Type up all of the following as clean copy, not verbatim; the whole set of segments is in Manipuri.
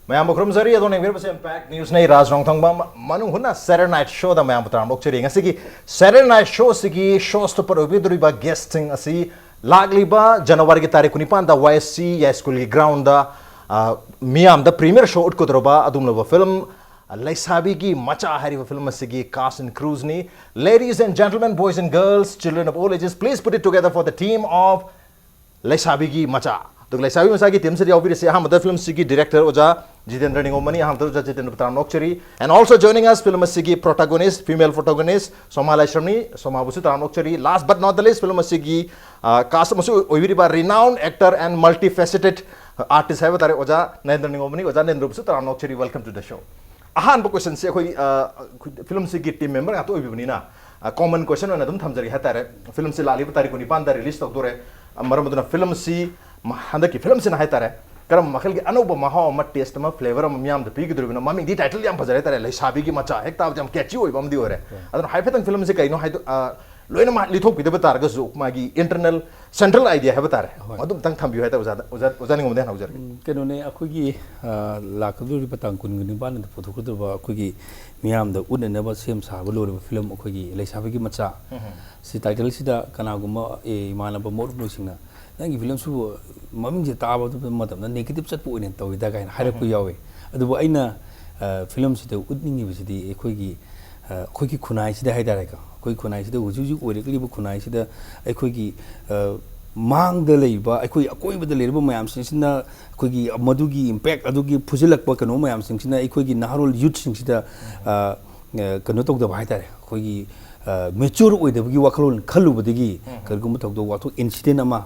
मैं बखरम जरी अदोने वेर बसे इम्पैक्ट न्यूज़ ने राज रोंगथंगबा मनु हुना सैटरडे नाइट शो दा मैं बतराम लोक चरी ngasi सैटरडे नाइट शो सिगी शोस तो पर ओबिदुरिबा गेस्टिंग असि लागलिबा जनवरी की तारीख 19 दा YSC या स्कूल की ग्राउंड दा मियाम दा प्रीमियर शो उठकोदरबा अदुमलबा फिल्म लैसाबी की मचा हरिबा फिल्म सिगी कास्ट एंड क्रूज नी ladies and gentlemen boys and girls children of all ages please put it together for the team of लैसाबी की मचा तो लैसाबी मचा की टीम से जाओ से हम फिल्म सिगी डायरेक्टर ओजा जितेंद्र निगोमनी हम तो जितेंद्र बतराम नोकचरी and also joining us film सिगी प्रोटोगोनिस्ट फीमेल प्रोटोगोनिस्ट सोमा लैश्रमनी सोमा बुसु तराम नोकचरी last but not the least film सिगी कास्ट मसु ओइबिरिबा renowned actor and multi faceted artist है बतारे ओजा नरेंद्र निगोमनी ओजा नरेंद्र बुसु तराम नोकचरी वेलकम टू द शो अहान क्वेश्चन से कोई फिल्म सिगी टीम मेंबर या तो ओइबिबनीना कॉमन क्वेश्चन होना तुम थमजरी है तारे फिल्म से लाली तारीख 19 दा रिलीज तौदोरे मरमदुना फिल्म सी हंदक की फिल्म से है तारे करम मखल के अनौब महाव म टेस्ट म फ्लेवर म म्याम द पीगदुरबिना ममिंग दी टाइटल याम फजरे तारे लैसाबी की मचा एक ताब जम कैची होय बमदी होरे अदन हाइफेतन फिल्म से कइनो हाय लोइना मा लिथोक पिदब तारगसु मागी इंटरनल सेंट्रल आइडिया है बतारे मदुम तंग थंबियो है ता उजा निगम देन हौजर केनो ने अखोगी लाखदुरि पतंग कुनगनि बान पुथुखदुबा अखोगी मियाम द उननबा सेम साबा लोरबा फिल्म अखोगी लैसाबी की मचा सि टाइटल सिदा कनागुमा ए इमानबा मोरबुसिंगना नंगी फिल्म सु ममिंग जे ताबा मतम नेगेटिव चटपु ओइन तौइदा गाइन हारपु यावे अदुबो अइना फिल्म सिदा उदनिंगी बिसिदी अखोगी अखोगी खुनाइ सिदा हाइदारे का कोई खुनाइ सिदा हुजुजु ओइरकलिबो खुनाइ सिदा अखोगी मांगदा लेबा अखोई अकोइबदा लेबा मयाम सिंसिना अखोगी मदुगी इंपैक्ट अदुगी फुजिलकपा कनो मयाम सिंसिना अखोगी नाहरोल यूथ सिंसिदा कनो तौदबा हाइदारे अखोगी मेच्योर ओइदबगी वखलोन खलुबदगी करगुम तौदो वाथो इंसिडेंट अमा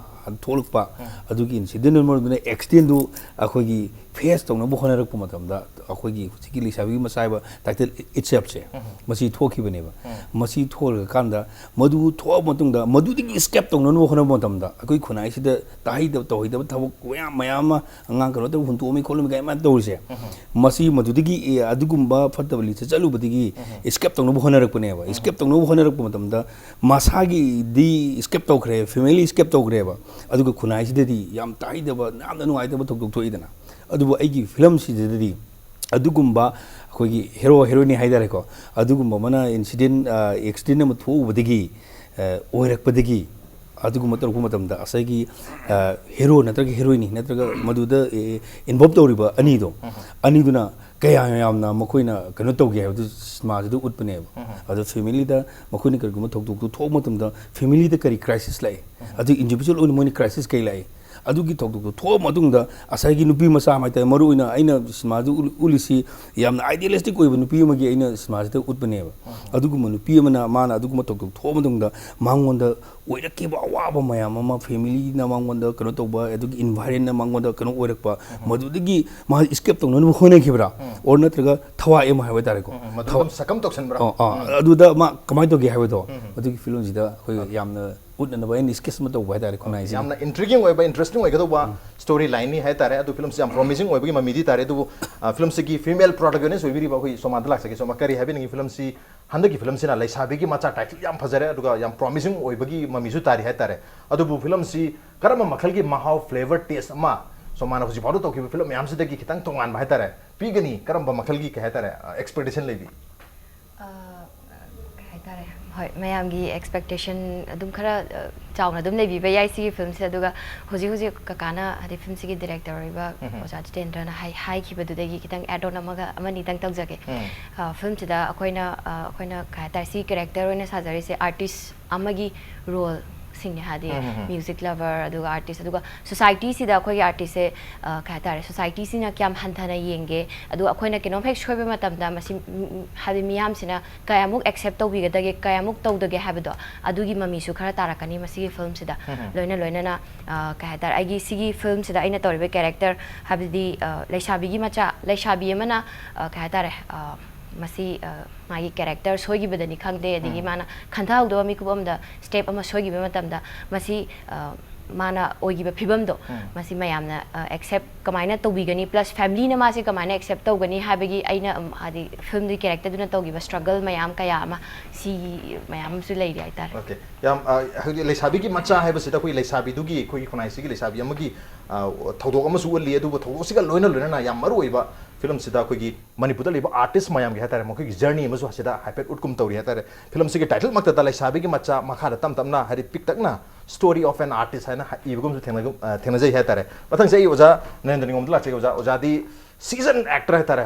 थोलकपा अदुगी इंसिडेंट मरदुना एक्सटेंड दु अखोगी फेस तौनबो होनरकपा मतमदा अखोगी हुजिकी लिसाबी मसाइबा टाइटल इटसेल्फ से मसी थोखिबनेबा मसी थोलगा कांदा मदु थो मतुंगदा मदुदिगी स्केप तौननो होनबो मतमदा अखोई खुनाइ सिदा ताहिद तौहिदब थबक मयाम मयाम अंगांग कनो त हुंतोमी खोलमी गाय मा तौरसे मसी मदुदिगी अदुगुंबा फतबली से चलुबदिगी स्केप तौनबो होनरकपनेबा स्केप तौनबो होनरकपा मतमदा मसागी दी स्केप तौखरे फैमिली स्केप तौखरेबा अदुगा खुनाइ सिददी याम ताहिदबा नामना नुआइदबा थोक थोइदना अदुबो अइगी फिल्म सिददी अदुगुंबा अखोगी हीरो हीरोइनी हाइदारेको अदुगुंबा मना इंसिडेंट एक्सीडेंट म थोउबदगी ओइरकपदगी अदुगुंबा तौरकु मतमदा असैगी हीरो नत्रगा हीरोइनी नत्रगा मदुदा इन्वॉल्व तौरिबा अनीदुना कया यामना मखोइना कनो तौगे हाबदु समाजदु उतपनेब अदु फैमिलीदा मखोइना करगुम थोक थोक मतमदा फैमिलीदा करी क्राइसिस लाई अदु इंडिविजुअल ओइन मोनि क्राइसिस कई लाई अदुगी थोक थो मतुंगदा असाइगी नुपी मसा माइता मरुइना आइना समाजदु उलिसी यामना आइडियलिस्टिक ओइब नुपी मगी आइना समाजदु उतपनेब अदुगुम नुपी मना माना अदुगुम थोक थो मतुंगदा मांगोंदा ओइरकेबा अवाबा मयाम मा फैमिली ना मांगोंदा कनो तौबा अदुगी इन्वायरमेंट ना मांगोंदा कनो ओइरकपा मदुदगी मा स्केप तौननु होने खिबरा और नत्रगा थवा एम हाइबा तारेको थवा सकम तोक्सनब्रा अदुदा मा कमाइ तोगे हाइबदो अदुगी फिल्म सिदा खोइ यामना उदनबा इन स्केच म तौबा तारे खुनाइ से यामना इंट्रिगिंग ओइबा इंटरेस्टिंग ओइगदोबा स्टोरी लाइन नि है तारे अदु फिल्म से प्रॉमिसिंग ओइबगी ममिदी तारे दु फिल्म से की फीमेल प्रोटोगोनिस्ट ओइबिरिबा खोइ सोमाद लाक्सके सोमा करी हाबि नंगी फिल्म सी हंदकी फिल्म सिना लैसाबी की मचा टाइटल याम फजरे अदुगा याम प्रॉमिसिंग ओइबगी ममिसु तारी है तारे अदुबु फिल्म सी करम मखल की महाव फ्लेवर टेस्ट अमा सोमाना हुजि फादो तोकी फिल्म याम सिदगी खितंग तोंगान भाई तारे पीगनी करम मखल की कहे तारे एक्सपेक्टेशन लेबी तारे हय मयामगी एक्सपेक्टेशन अदुम खरा चावना अदुम लेबी याई सी फिल्म से अदुगा हुजि हुजि ककाना हदि फिल्म सी डायरेक्टर ओइबा ओजा जितेंद्र ना हाई खिबदुदगी खितंग एड ऑन अमगा अमनी तंग तगजगे फिल्म सिदा अखोइना काय तार सी कैरेक्टर ओइना साजरी से आर्टिस्ट अमगी रोल सिंह हादी म्यूजिक लवर अदुगा आर्टिस्ट अदुगा सोसाइटी सिदा अखोई आर्टिस्ट से काय तारे सोसाइटी सिना क्याम हंथना येंगे अदु अखोइना केनो फेक सोइबे मतमदा मसि हादी मियाम सिना कयामुक एक्सेप्ट तौबिगदगे कयामुक तौदगे हाबदो अदुगी ममीसु खरा तारकनी मसि फिल्म सिदा लोइना ना काय तार आइगी सिगी फिल्म सिदा आइना तौरिबे कैरेक्टर हाबदी लैसाबीगी मचा लैसाबी अमना काय तारे मसी मागी कैरेक्टर सोइगिबदनी खंगदे अदिगी माना खंथाउदो मिकुबमदा स्टेप अमा सोइगिबे मतमदा मसी mana oigiba phibamdo masi mayamna accept kamaina tawbigani plus family na masi kamaina accept tawgani habagi aina adi film di character duna tawgiba struggle mayam kaya ama si mayam su lei ri aitar okay yam hudi leisabi ki macha hai basida koi leisabi dugi koi khonai sigi leisabi amagi thodok amasu li adu thodok siga loina loina na yam maru oiba film sida koi gi manipur da liba artist mayam gi hatare mo koi journey amasu hasida hypet utkum tawri hatare film sigi title makta da leisabi gi macha makha da tam tamna hari pik takna story of an artist haina ibugum su thengna jai hatare mathang sei oja narendra ningom dla chei oja di season actor hatare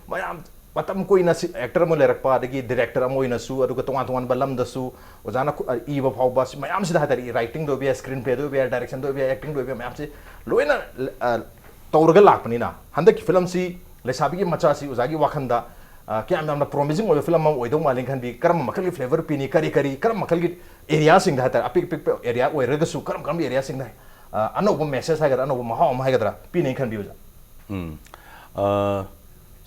mayam matam ko ina actor mo lerak pa dagi director mo ina su adu ka tongan balam da su ojana iba phau bas mayam sida hatari writing do be screen play do be direction do be acting do be mayam si loina tawrga lakpani na handak film si lesabi ki macha si ojagi wakhanda kya amna promising oil film ma oidong maling khan bi karam makal gi flavor pini kari karam makal gi area sing da hatari apik pik area oi rega su karam area sing da anobo message ha ga anobo ma ha ma ha ga pini khan bi oja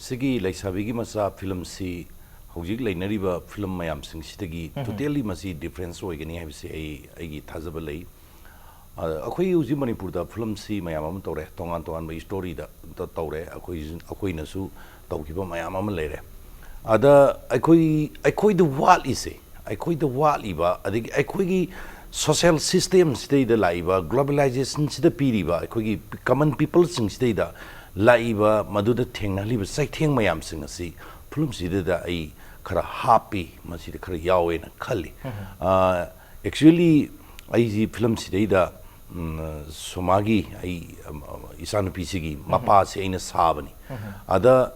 Sigi Laisabi Masa film si Hojik Lainariba film Mayam Sing Sitagi, totally masi difference Wagani have say Agi Tazabalay. Akoi Uzi Manipur the film si Mayamam Tore, Tongan Toan by story the Tore, Akoinasu, Tokiba Mayamam Lere. Other Akoi the wall is a Akoi the wall iba, Akoi social systems stay the laiba, globalization the piriba, Akoi common people sing stay the laiba maduda thengna liba sai theng mayam sing asi film sida da ai khara happy masi da khara yawe na khali actually ai ji film sida da somagi ai isan pisigi mapa se aina sabani ada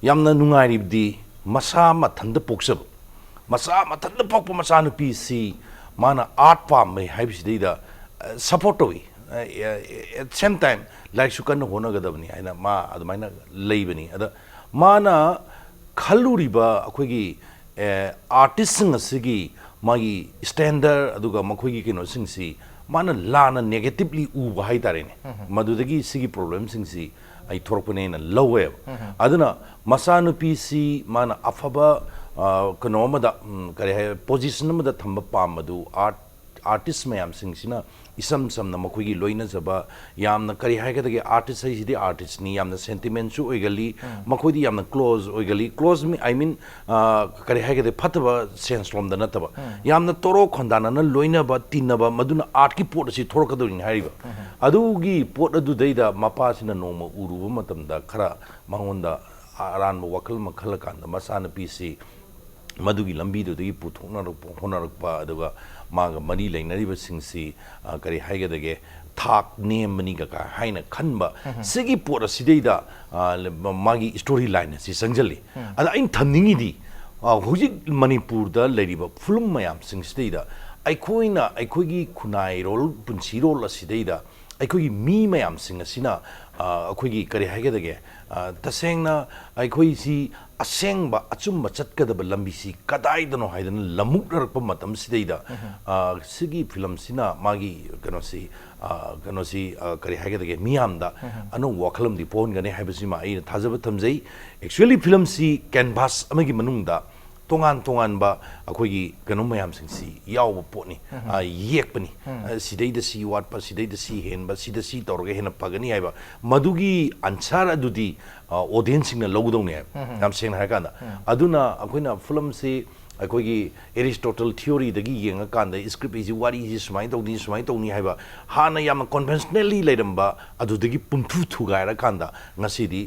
yamna nungai ribdi masa mathanda poksab masa mathanda pokpa masa nu pc mana art pam mai hai sida da support oi at same time like sukan hona gadabni aina ma admaina leibani ada mana khalluriba akoigi artist sing asigi magi standard aduga makoigi kino sing si mana lana negatively u bahai tarene madudagi sigi problem sing si ai thorpane na lowe aduna masanu pc mana afaba kanoma da kare position ma da thamba pamadu artist mayam sing sina isam samna makoigi loina jaba yamna kari haigada artist hai sidi artist ni yamna sentiment su oigali makoidi yamna close oigali close me I mean kari haigada phataba sense from the nataba yamna toro khondana na loina ba tinaba maduna art ki pot si thorkadoni hariba adugi pot adu deida mapa sina noma uruba matamda khara mangonda aran wakal makhala kanda masana pc madugi lambi do degi puthona honarakpa aduga maga mari lainariba singsi kari haigedage thak nemani ga haina khanba sigi pora sideida magi story line si sangjali ada ain thamningi di hojik manipur da leriba film mayam singsideida aikoigi khunai rol punsi rol asideida aikoigi mi mayam singasina aikoigi kari haigedage tasengna aikoi si asengba achumba chatkadaba lambi si kadai dano haidana lamuk rakpa matam sideida sigi film sina magi kanosi kari haigedage miyamda anu wakalam di pon gane haibasi ma ai thajaba thamjai actually film si canvas amagi manungda tongan ba akoigi kanu mayam singsi yaw potni yekpani sideida si watpa sideida si henba sida si torga hena pagani haiba madugi answer adudi audience singna logdone nam seng haikanda aduna akoina film si akoigi Aristotle theory dagi yenga kanda script is what is smai tawni haiba hana yam conventionally leidamba adudagi punthu thugaira kanda ngasidi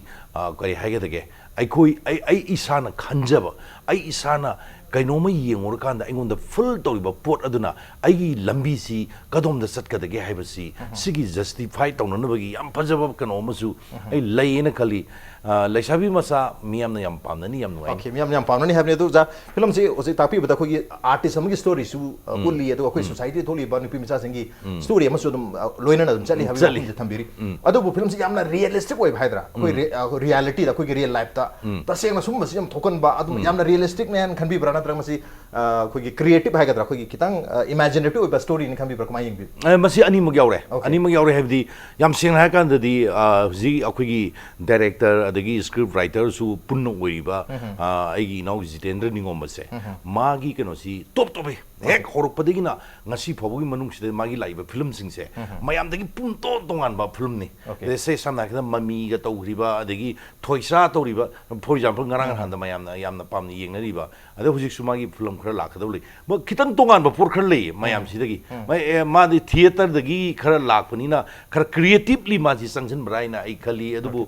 kari haigedage ai isana khanjaba ai isana kainoma yengor kanda aingonda full toriba pot aduna ai lambi si kadom da satkadage haibasi sigi justify tawnanabagi yam phajaba kanoma su ai layena khali laisabi masa miyamna yam pamnani yam nuai okay miyam pamnani habne du ja film si osi tapi bada khogi artist amagi story su ulli adu khoi society tholi ba nupi micha singi story amasu dum loina na dum chali habi thambiri adu bu film si yamna realistic oi bhaidra khoi reality da khoi real life ta tasengna sum masi yam thokan ba adu yamna realistic man khan bi brana tra masi khoi creative haigadra khoi kitang imaginative oi ba story ni khan bi bra mai ying bi masi ani mag yaure habdi yam seng ha kan di ji akhoi director adagi script writer su punno oiba aigi nau Jitendra Ningom base magi kano si top ꯍꯦꯛ ꯍꯧꯔꯛꯄꯗꯒꯤꯅ ꯉꯁꯤ ꯐꯥꯎꯕꯒꯤ ꯃꯅꯨꯡꯁꯤꯗ ꯃꯥꯒꯤ ꯂꯥꯛꯏꯕ ꯐꯤꯂꯝꯁꯤꯡꯁꯦ ꯃꯌꯥꯝꯗꯒꯤ ꯇꯣꯉꯥꯟꯕ ꯐꯤꯂꯝꯅꯤ ꯁꯦ ꯁꯝꯅ ꯍꯥꯏꯔꯕꯗ ꯃꯃꯤꯒ ꯇꯧꯔꯤꯕ ꯑꯗꯒꯤ ꯊꯣꯏꯁ꯭ꯔꯥ ꯇꯧꯔꯤꯕ ꯐꯣꯔ ꯑꯦꯛꯖꯥꯝꯄꯜ ꯉꯔꯥꯡ ꯅꯍꯥꯟꯗ ꯃꯌꯥꯝꯅ ꯌꯥꯝꯅ ꯄꯥꯝꯅ ꯌꯦꯡꯅꯔꯤꯕ ꯑꯗ ꯍꯧꯖꯤꯛꯁꯨ ꯃꯥꯒꯤ ꯐꯤꯂꯝ ꯈꯔ ꯂꯥꯛꯀꯗꯧ ꯂꯩ ꯈꯤꯇꯪ ꯇꯣꯉꯥꯟꯕ ꯄꯣꯠ ꯈꯔ ꯂꯩꯌꯦ ꯃꯌꯥꯝꯁꯤꯗꯒꯤ ꯃꯥꯗꯤ ꯊꯤꯌꯦꯇꯔꯗꯒꯤ khara lakpanina khara creatively ma ji changjan braina ai khali adubu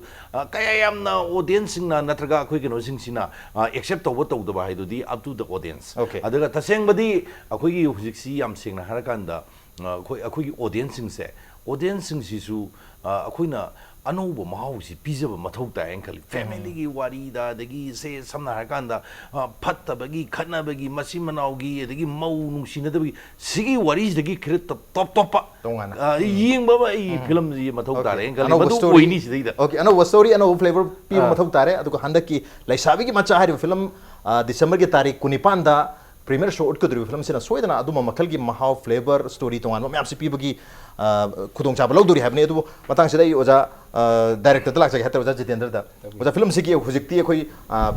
kaya yamna audience singna natraga akhoi keno singsina accept tawba tawdaba haidudi up to the audience adaga taseng badi akhoi gi hujiksi yam singna harakanda akhoi gi audience singse audience singsisu akhoina anouba mahausi pijaba mathau tae khali family gi wari da dagi se samna harakanda phattabagi khanabagi masimanaugi adagi mau nungsinadagi sigi wari dagi khire top yengba ba I film ji mathau tare khali madu oini sidida okay ano story ano flavor pi mathau tare aduga handaki laisabi gi macha hari film December gi tarik 19 da premier show utkudri film sina soidana aduma makal gi mahau flavor story tongan ma amsi pibagi khudong chaba lawduri habne adu matang sidai oja director talak jagi hatta oja Jitendra da oja film sigi hujikti khoi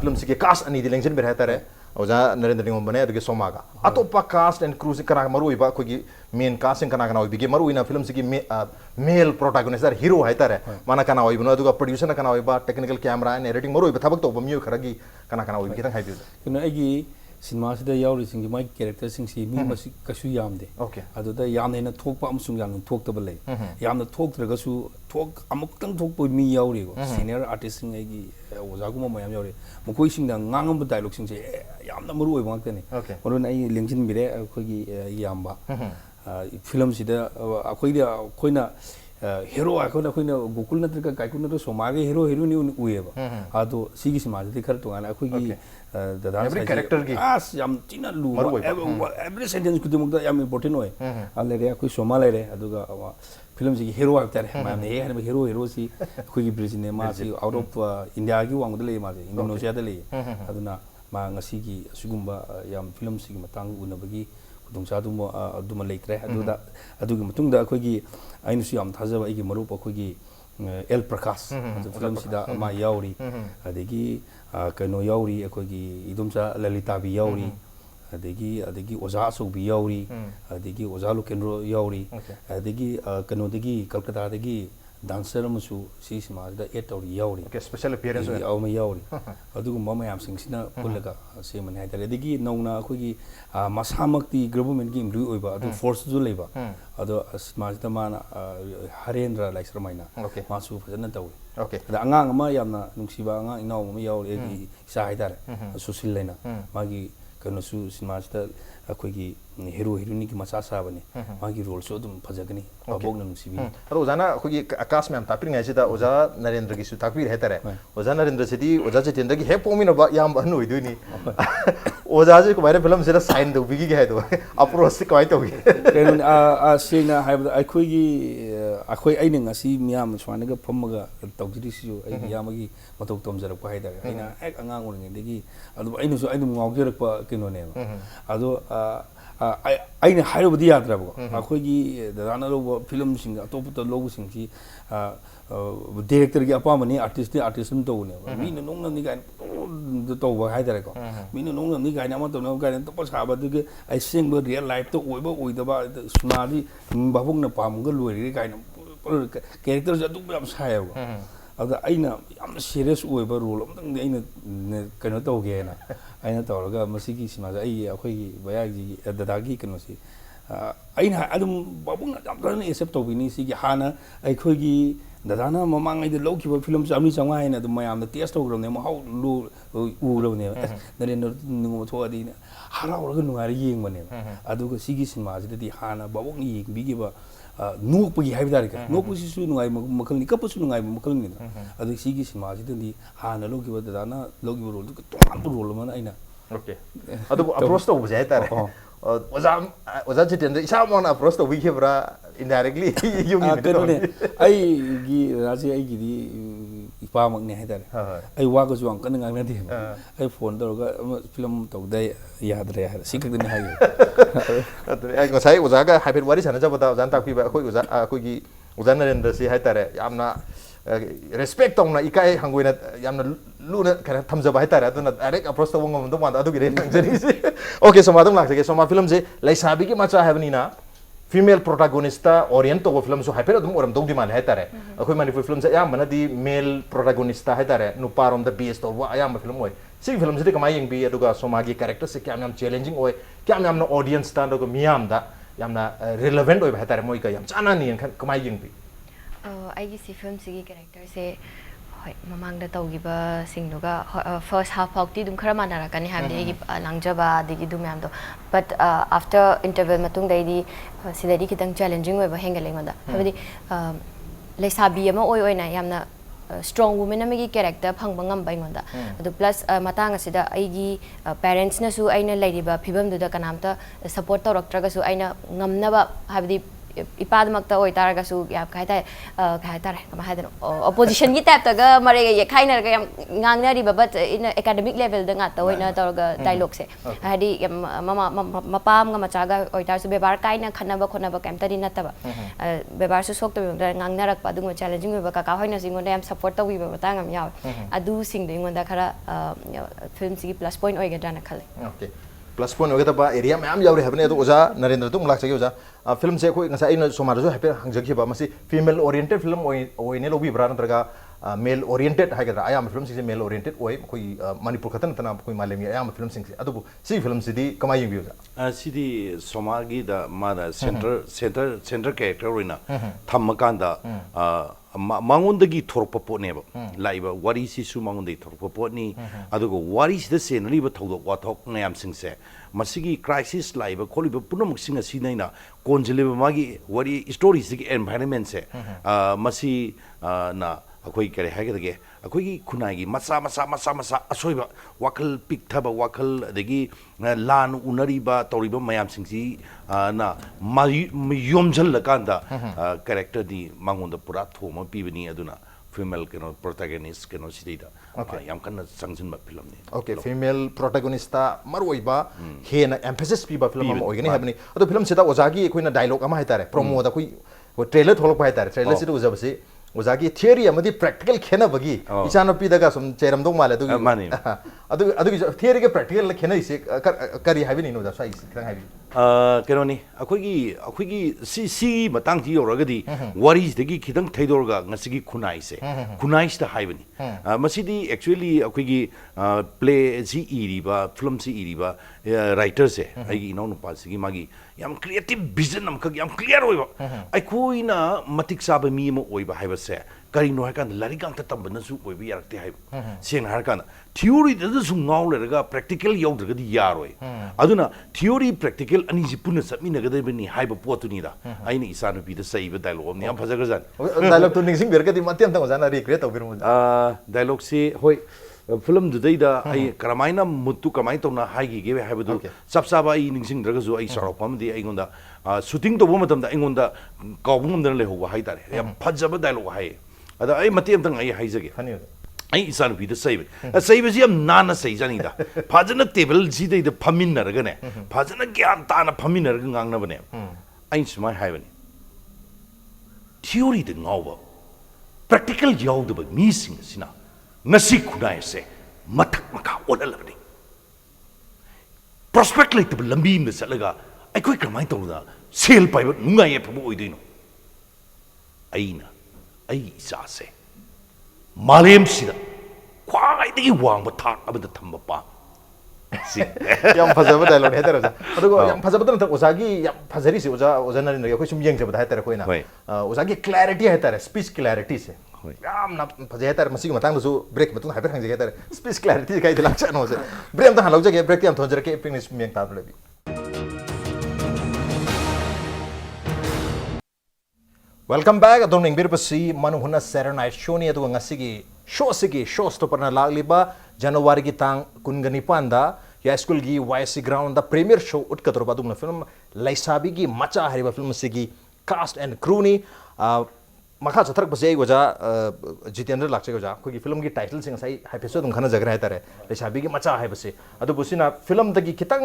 film sigi cast ani di lengjen ber hatare oja Narendra Ningom bane adu gi somaga atopa cast and crew kana maru iba khoi gi main casting kana kana obi gi maru ina film sigi male protagonist ar hero haitare mana kana obi no adu ga producer kana obi technical camera and editing maru iba thabak to bamiyo kharagi kana kana obi kitang haibi kino agi cinema sida yauri singi mai character sing si mi masi kasu yamde adu da yamne na thokpa amsung yamne thokta bale yamne thoktraga su thok amuktang thokpo mi yauri go senior artist sing agi oja guma mayam yauri mukoi sing da ngangam dialogue sing se yamna maru oi bangte ni oron ai lengjin bire khoi gi yamba film sida akhoi da khoina hero akhoi gokul natrika kaikun na somage hero heroine ueba ado sigi samaj de khar to ana akhoi gi every character gi as yam tina lu every sentence ku demuk da yam important hoy alere akhoi soma lere aduga film ji hero actor ma ne he hero si akhoi gi bridge ne ma si out of India gi wang de le ma si Indonesia de le aduna ma ngasi gi asugumba yam film si matang unabagi dungsa duma leitre adugi matungda akhoi gi ainu su yam thajaba igi marup akhoi gi El Prakash film sida ma yauri adegi kano yauri akhoi gi idumsa Lalita bi yauri adegi oza asok bi yauri adegi oza Lukendro yauri adegi kano degi Kolkata degi dancer amusu si sima da etauri yauri special appearance au ma yauri adugu mama yam sing sina pullaga se man hai tare degi nauna akhoi gi masamakti government gi imru oiba adu force ju leiba adu sima da mana Harendra like Sarmaina masu fajana tawi da angang ama yamna nungsiba angang inaw ma yauri gi sa hai tare Susil lena magi kano su sima da akhoi gi hero heroine ki macha sa bane magi role so dum phajagani abog na nusibi aro ojana akhoi akas mem tapir ngai sida oja Narendra gi su tapir hetare oja Narendra sidi oja Jitendra gi he pomina ba yam ban hoi duini oja ji ko bare film sida sign do bigi gi hai do approach se kai to gi kainon a sina haibda akhoi gi akhoi aina ngasi miyam swana ga phammaga tawjiri su ai yamagi matok tomjarak pa haidar aina ek angang uringe degi adu ainu su ainu ngawjerak pa kino ne adu aina hairobdi yadrabo akhoi gi dadana lo film sing atopta logo sing si director gi apamani artist ni to ne mi no nong ni ga to ba haidar ko mi no nong ni ga na ma to no ga to pa sa ba de ai sing ba real life to oi da ba sunadi babung na pam ga loi ga na character ja du yam sai go ada aina yam serious oi ba role amtang aina kano to ge na aina tawraga masigi sima ai akhoi gi bayagi dadagi kano si aina adum babung yam kan accept to bini si gi hana akhoi gi dadana mamang ai de lokiba film samni changa haina dum mayam da test to ne ma how lu u ro ne Narendra Ningom tho adi ne harauraga nungari yeng bane aduga sigi sima ji di hana babung yeng bi gi ba nokpagi haibdar ka nokpusi su nungai makal ni kapu su nungai makal ni adu sigi sima ji di hana logi ba dana logi role du to role mana aina adu approach to bujai tare oja Jitendra isa mon approach to wi khebra indirectly yung ni ai gi raji ai gi di ipa mak ne haidar ai wa ga juang kan ngang na di ai phone to ga film to dai yadre ha sikak ni hayo ai ngosai oja ga haibet wari sana jaba da jan tak pi ba khoi oja khoi gi Ujan Narendra si haitare yamna respect tongna ikai hanguina yamna luna kana thamjaba haitare aduna direct approach to ngom do manda adu gi jari si okay so madam lakse so ma film je laisabi gi macha habni na female protagonist orient to film so hyper dum oram dogdi man haitare akoi mani film je yamna di male protagonist haitare nu parom the best of ayam film oi si film je kamai yeng bi aduga so magi character se kyam challenging oi kyam na audience ta do miam da yamna relevant oi haitare moi ka yam chana ni kamai yeng bi aigi si film sigi character se hoi mamang da tawgiba singnuga first half pakti dum khara manara kani hamde igi langjaba digi dum yam do but after interval matung dai di sidari kitang challenging oi ba hengaleng manda habdi lesabi ama oi oi na yamna strong woman amagi character phangba ngam bai ngonda adu plus matang asida aigi parents na su aina lairiba phibam du da kanamta support tawraktraga su aina ngamnaba habdi ipad makta oi taraga su ya khaita kama hadan opposition gi type ta ga mare ga khaina ga yam ngangnari ba but in academic level da ngata oi na taraga dialogue se hadi mama mapam ga machaga oi tar su bebar kaina khanaba khonaba kamta di nataba bebar su sok to ngangnarak pa dung challenging ba ka hoina singon yam support ta wi ba tangam yaw adu sing de ngonda khara film sigi plus point oi ga dana khale okay plus point oge ba area ma'am यावरे habne ado oja narendra tum lak sagi oja film se koi ngasa ina somar jo hape hangjaki ba masi female oriented film oi ne lobi bran traga male oriented haga ayam film se male oriented oi koi manipur khatan tana koi malemi ayam film sing se adu si film se di kamai yeng bi oja sidi somagi da mada center character roina thammakanda mangondagi thorpa potne ba laiba wari si su mangondai thorpa potni adugo wari sida senri ba thodok wathok nayam singse masigi crisis laiba kholiba punamuk singa sinaina konjeliba magi wari story sigi environment se masi na akoi kare hagedage akoi khunai gi macha asoiba wakal pikthaba wakal adagi lan unariba toriba mayam singsi na yomjal lakanda character di mangonda pura thoma pibani aduna female protagonist sidida yam kana sangsin ba film ni okay female protagonist ta maroiba hena emphasis piba film am oigani habni ado film sida ojagi koina dialogue ama haitare promo da koi trailer tholok ba haitare trailer sida ojabasi ozagi theory amadi practical khena bagi isano pi daga sum cheram dong male adu theory ke practical khena ise kari habi ni no da sai khang habi kenoni akhoi si matang ji yoragadi wari degi khidang thaidorga ngasigi khunai se da haibani masidi actually akhoi play ji iriba film si iriba writer se ai no no pa sigi magi yam creative vision am yam clear oiba akhoi na matik saba mi mo oiba haiba se kari no hakan lari gang ta tambana su oiba yarakte haiba seng harkan theory da su ngaw lerga practical yawdrga di yaroi aduna theory practical ani ji puna sapmi nagade bani haiba potuni da aini isanu bi da saiba dialogue ni am phajaga jan dialogue to ningsing berga di matiam tang jana recreate obir mu dialogue si hoi film du dai da ai karamaina mutu kamai to na haigi ge haiba du sapsaba ai ningsing draga zu ai sarok pam di ai gonda shooting to bo matam da ai gonda kawbum dana le ho hai tare yam phajaba dialogue hai ada ai matiam tang ai haijage hani ai isan bi da saiba ji am nana sai jani da phajana table ji dai da phamin narga ne phajana gyan ta na phamin narga ngang na bane ai smai hai bane theory de ngawa practical yaw de ba missing sina ngasi khunai se mathak makha odal bane prospect like the lambi me salaga ai koi kramai to da sale pai ba nungai ye phabu oidino aina ai isa se malem sida kwai dagi wang ba thak abada thamba pa si yam phajaba dialogue heter oja adugo yam phajaba tan ozagi yam phajari si oja nari nari koi sum yeng jaba heter koina ozagi clarity heter speech clarity se yam na phajai heter masigi matang su break matun hyper hang heter speech clarity kai dilak cha no se break am ta halok jage break yam thonjere ke ping nis meng ta lebi welcome back adon ning birpasi manu huna Saturday night show ni adu ngasigi show sigi show stopper na lagliba January gi tang kungani panda ya school gi YC ground da premier show utkator badung na film laisabi gi macha hariba film sigi cast and crew ni makha chathrak base ai goja Jitendra lakche goja khoi film gi title sing sai haipheso dum khana jagra hai tare lesabi gi macha hai base adu busina film dagi kitang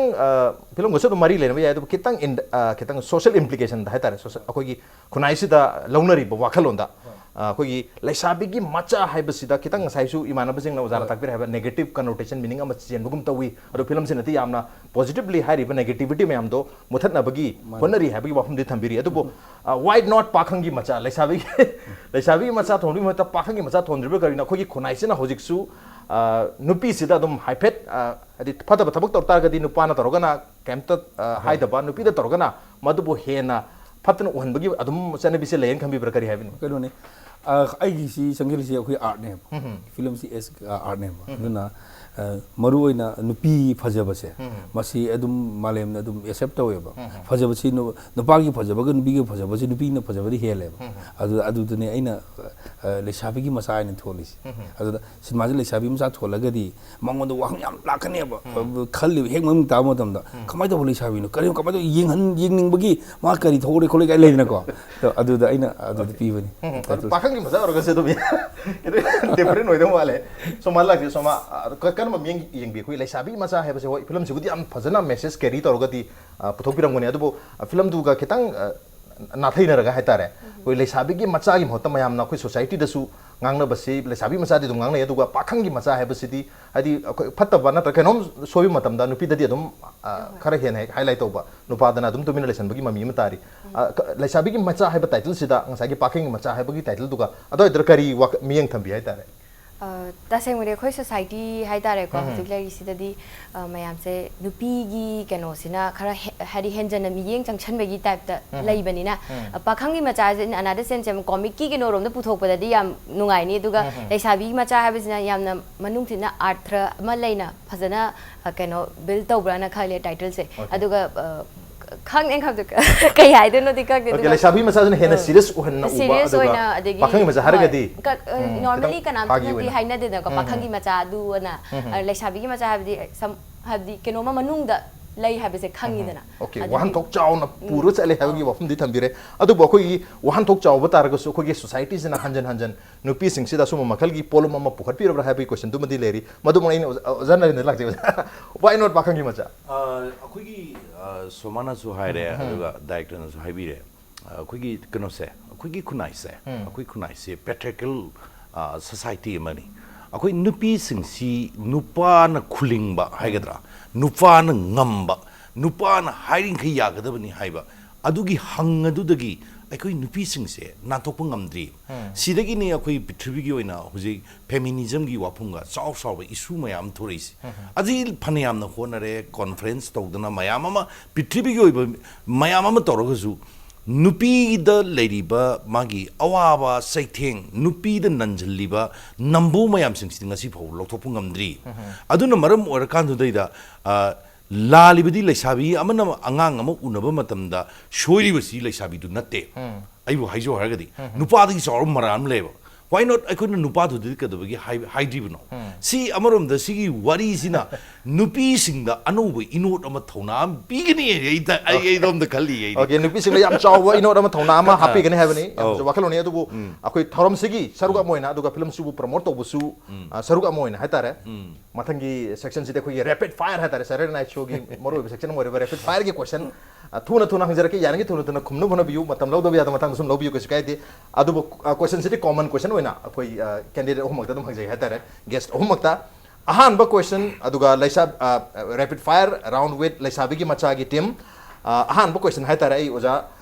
film gosa dum mari lena ya adu kitang social implication da hai tare khoi gi khunai si da launari ba wakhalon da khoi lesabi gi macha hai base da kitang sai su imana basing na ujara takbir hai negative connotation meaning am chen bugum tawi adu film sin ati amna positively hai ri ba negativity me am do muthat na bagi honari hai bagi wafum de thambiri adu why not pakhang gi macha lesabi macha thongri mata pakhang gi macha thondri ba na khoi gi khunai sina hojik su nupi sida dum haipet adi phata ba thabak tor tar gadi nupa na torogana kemta haidaba nupi da torogana madubu hena phatna uhanbagi adum chane bise leyen khambi bra kari haibin kano ne aigi si sanggil si akhui art ne film si es art ne duna maru oina nupi phajaba se masi adum malem na adum accept tawe ba phajaba si nupa gi phajaba ga nupi gi phajaba si nupi na phajaba ri hele ba adu dune aina lesabi gi masa aina tholis adu sinma ji lesabi masa tholaga di mangon do wang yam lakane ba khalli hek mam ta mo dam da kamai da lesabi no kari kamai do yingning bagi ma kari thore khole ga leina ko to adu da aina adu pi bani pakhang gi macha orga se dum different hoidam wale so malak so ma kan ma yeng bi khoi lesabi macha hai base hoi film sigudi am phajana message carry torga di puthok pirang gone adu film du ga kitang na thaina raga hai tare hoi lesabi gi macha gi mhotam mayam na khoi society da su ngang na base lesabi macha di dum ngang na adu ga pakhang gi macha hai base di adi phatta ba na ta kenom sobi matam da nupi da di dum khara hen hai highlight toba nupa da na dum tumina lesan bagi mami matari lesabi gi macha hai ba title sida ngasai gi pakhang gi macha hai bagi title du ga ado idar kari miyang thambi hai tare taseng mure khoi society hai tare ko particularly sidadi mayam se nupi gi keno sina khara hari henjana mi yeng changchan begi type ta laibani na pakhang gi macha in another sense am comic ki keno rom da puthok pada di yam nungai ni duga leisabi macha ha bisina yamna manung thina art thra ma leina phajana keno build tawbra na khale title se aduga khang eng khab kai hai de no dikak de okay lesabi macha jana hena serious uhan na uba serious oina adegi pakhang gi macha har ga di normally kanam di haina de ko pakhang gi macha du na lesabi gi macha habdi sam habdi kenoma manung da lay habise khangi dana okay wahan thok chaw na puro chale hagi wafum di thambire adu bo khoi wahan thok chaw ba tar ga su khoi society jina hanjan nupi sing sida suma makhal gi polom ma pukhat pi ra happy question tu madi leri madu mai ozana ne lakje why not pakhang gi macha akhoi gi somana su haire aduga director na su haibire akhoi gi kano se akhoi gi kunai se patriarchal society mani akhoi nupi sing si nupa na khulingba haigadra nupa na ngamba nupa na hiring khai yagadabani haiba adugi hangadudagi akhoi nupi sing se nathokpa ngamdri sidagi ne akhoi prithvi gi oina hoji feminism gi waphunga chaw ba issue mayam thoreisi aji phanayam na honare conference tawdana mayam ama prithvi gi oiba mayam ama toragasu nupi da leriba magi awaba saitheng nupi da nanjaliba nambu mayam sing si ngasi phau lokthopung ngamdri aduna maram orakan du da lalibadi leisabi amana angang ama unaba matamda shoiriba si leisabi du natte aibu haijo haragadi nupa da sor maram leba why not akuna nupa du dikadabagi haidribno si amarom da sigi wari sina nupi singda anoba inot ama thona bigini ai dom da khalli ai okay nupi sing yam chaw wa inot ama thona ma happy gani habani wakalo ne adu akoi thorom sigi saruga moina adu film su promote to busu saruga moina haitare mathangi section sida khoi rapid fire haitare Saturday night show gi moro section mo rapid fire gi question thuna hangjar ke yangi thuna khumnu bhana biu matam lo do bi matam sum lo biu ko sikai de adu question sidi common question oina akoi candidate ohmak da dum hangjai haitare guest ohmak ta ahan ba question aduga laisa rapid fire round with laisabi gi macha gi team ahan ba question haitare ai oja